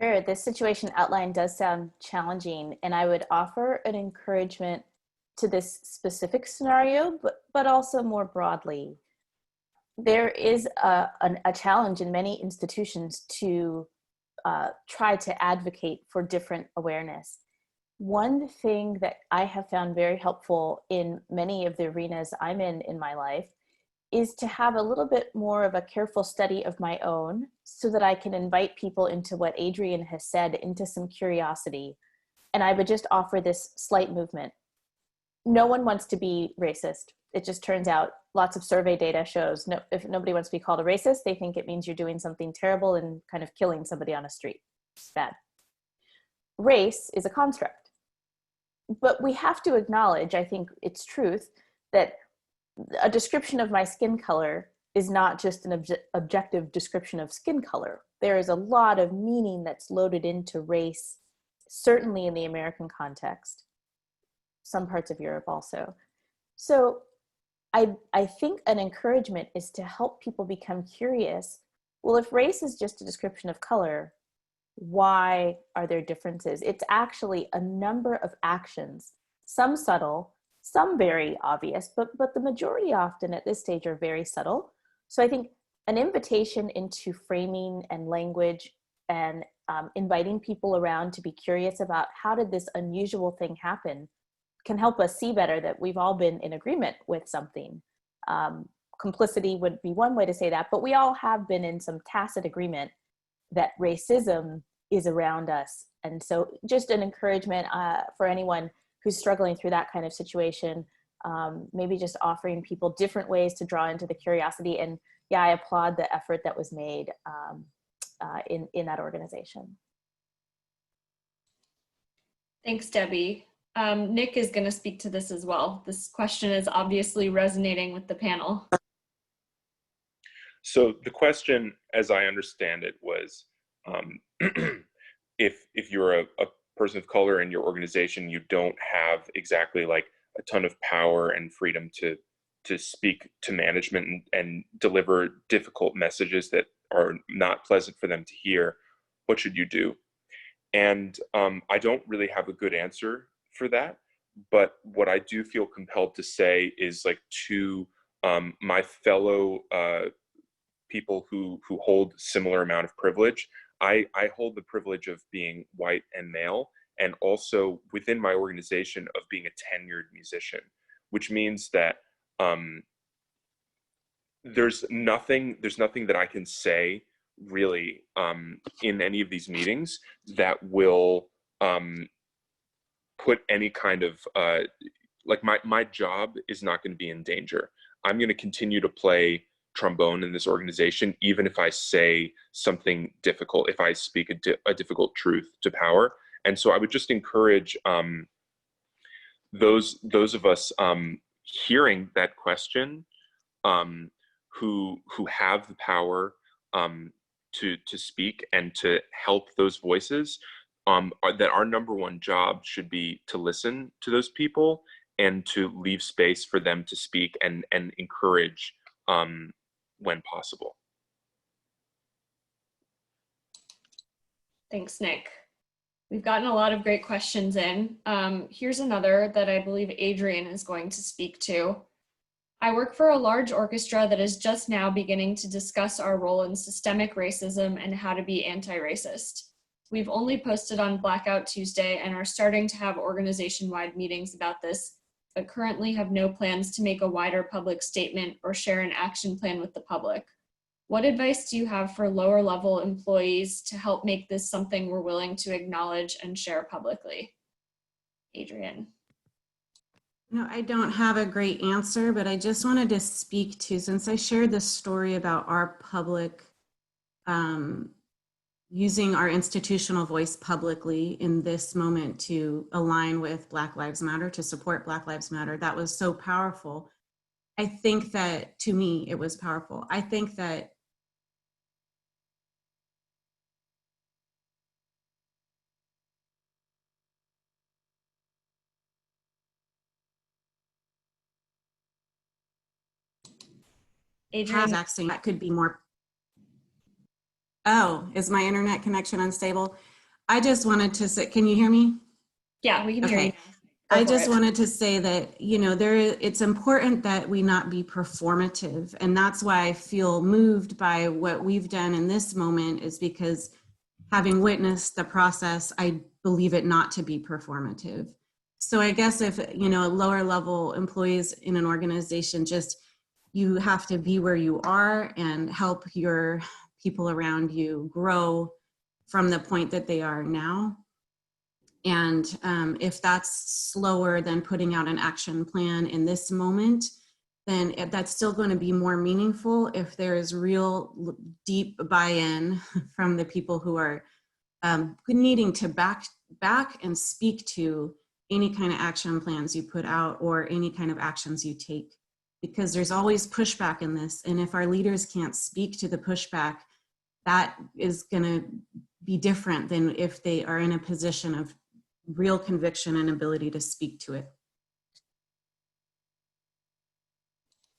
Sure, this situation outline does sound challenging, and I would offer an encouragement to this specific scenario, but also more broadly. There is a challenge in many institutions to try to advocate for different awareness. One thing that I have found very helpful in many of the arenas I'm in my life is to have a little bit more of a careful study of my own so that I can invite people into what Adrian has said, into some curiosity. And I would just offer this slight movement. No one wants to be racist. It just turns out lots of survey data shows if nobody wants to be called a racist, they think it means you're doing something terrible and kind of killing somebody on a street. It's bad. Race is a construct. But we have to acknowledge, I think it's truth, that a description of my skin color is not just an objective description of skin color. There is a lot of meaning that's loaded into race, certainly in the American context, some parts of Europe also. So I think an encouragement is to help people become curious. Well, if race is just a description of color, why are there differences? It's actually a number of actions, some subtle, some very obvious, but the majority often at this stage are very subtle. So I think an invitation into framing and language and inviting people around to be curious about how did this unusual thing happen can help us see better that we've all been in agreement with something. Complicity would be one way to say that, but we all have been in some tacit agreement that racism is around us. And so just an encouragement for anyone who's struggling through that kind of situation, maybe just offering people different ways to draw into the curiosity. And yeah, I applaud the effort that was made in that organization. Thanks, Debbie. Nick is going to speak to this as well. This question is obviously resonating with the panel. So the question, as I understand it, was if you're a person of color in your organization, you don't have exactly like a ton of power and freedom to speak to management and deliver difficult messages that are not pleasant for them to hear, what should you do? And I don't really have a good answer for that, but what I do feel compelled to say is, like, to my fellow people who hold similar amount of privilege, I hold the privilege of being white and male, and also within my organization of being a tenured musician, which means that there's nothing that I can say really in any of these meetings that will put any kind of like my job is not going to be in danger. I'm going to continue to play trombone in this organization, even if I say something difficult, if I speak a difficult truth to power. And so I would just encourage those of us hearing that question, who have the power to speak and to help those voices, that our number one job should be to listen to those people and to leave space for them to speak and encourage when possible. Thanks, Nick. We've gotten a lot of great questions in. Here's another that I believe Adrian is going to speak to. I work for a large orchestra that is just now beginning to discuss our role in systemic racism and how to be anti-racist. We've only posted on Blackout Tuesday and are starting to have organization-wide meetings about this, but currently have no plans to make a wider public statement or share an action plan with the public. What advice do you have for lower level employees to help make this something we're willing to acknowledge and share publicly? Adrian. No, I don't have a great answer, but I just wanted to speak to, since I shared this story about our public using our institutional voice publicly in this moment to align with Black Lives Matter, to support Black Lives Matter. That was so powerful. I think that, to me, it was powerful. I think that Adrian, that could be more. Oh, is my internet connection unstable? I just wanted to say, can you hear me? yeah, we can hear you. I just wanted to say that, you know, it's important that we not be performative. And that's why I feel moved by what we've done in this moment, is because having witnessed the process, I believe it not to be performative. So I guess if, you know, lower level employees in an organization, just, you have to be where you are and help your people around you grow from the point that they are now. And if that's slower than putting out an action plan in this moment, then that's still going to be more meaningful if there is real deep buy-in from the people who are needing to back and speak to any kind of action plans you put out or any kind of actions you take, because there's always pushback in this. And if our leaders can't speak to the pushback, that is going to be different than if they are in a position of real conviction and ability to speak to it.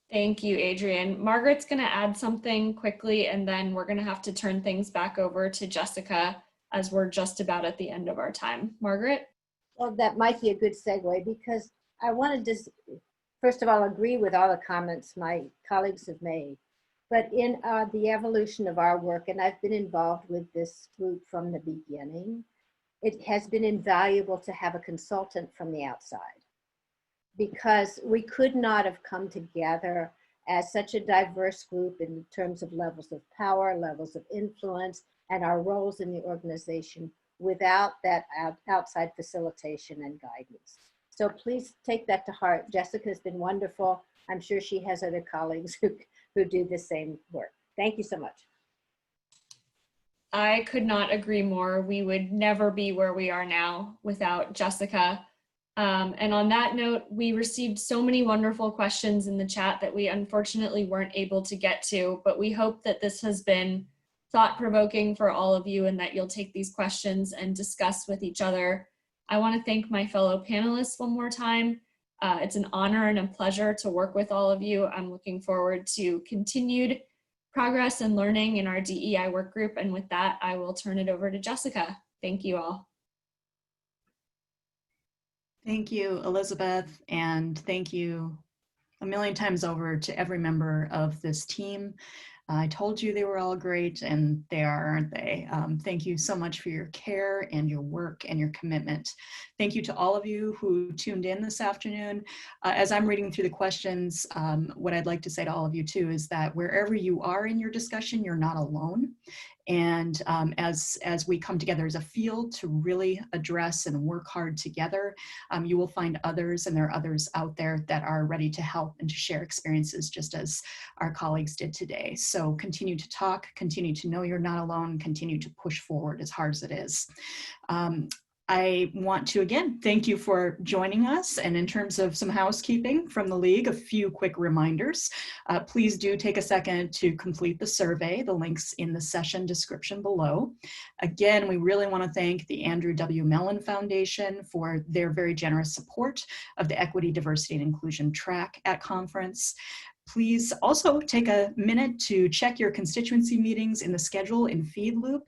Thank you, Adrian. Margaret's going to add something quickly, and then we're going to have to turn things back over to Jessica as we're just about at the end of our time. Margaret? Well, that might be a good segue, because I want to just, first of all, agree with all the comments my colleagues have made. But in the evolution of our work, and I've been involved with this group from the beginning, it has been invaluable to have a consultant from the outside, because we could not have come together as such a diverse group in terms of levels of power, levels of influence, and our roles in the organization without that outside facilitation and guidance. So please take that to heart. Jessica's been wonderful. I'm sure she has other colleagues who do the same work. Thank you so much. I could not agree more. We would never be where we are now without Jessica. And on that note, we received so many wonderful questions in the chat that we unfortunately weren't able to get to, but we hope that this has been thought-provoking for all of you and that you'll take these questions and discuss with each other. I want to thank my fellow panelists one more time. It's an honor and a pleasure to work with all of you. I'm looking forward to continued progress and learning in our DEI work group. And with that, I will turn it over to Jessica. Thank you all. Thank you, Elizabeth, and thank you a million times over to every member of this team. I told you they were all great, and they are, aren't they? Thank you so much for your care and your work and your commitment. Thank you to all of you who tuned in this afternoon. As I'm reading through the questions, what I'd like to say to all of you too is that wherever you are in your discussion, you're not alone. And as we come together as a field to really address and work hard together, you will find others, and there are others out there that are ready to help and to share experiences just as our colleagues did today. So continue to talk, continue to know you're not alone, continue to push forward as hard as it is. I want to again thank you for joining us, and in terms of some housekeeping from the League, a few quick reminders. Please do take a second to complete the survey. The link's in the session description below. Again, we really want to thank the Andrew W. Mellon Foundation for their very generous support of the Equity, Diversity, and Inclusion track at conference. Please also take a minute to check your constituency meetings in the schedule in Feedloop.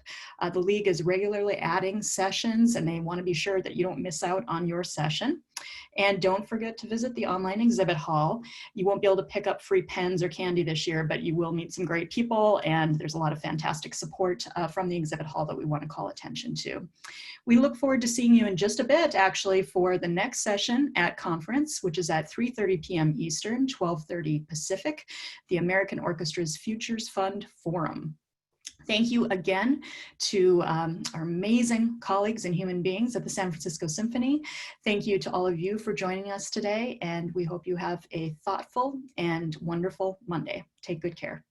The League is regularly adding sessions, and they want to be sure that you don't miss out on your session. And don't forget to visit the online exhibit hall. You won't be able to pick up free pens or candy this year, but you will meet some great people, and there's a lot of fantastic support from the exhibit hall that we want to call attention to. We look forward to seeing you in just a bit, actually, for the next session at conference, which is at 3:30 p.m. Eastern, 12:30 Pacific, the American Orchestra's Futures Fund Forum. Thank you again to our amazing colleagues and human beings at the San Francisco Symphony. Thank you to all of you for joining us today, and we hope you have a thoughtful and wonderful Monday. Take good care.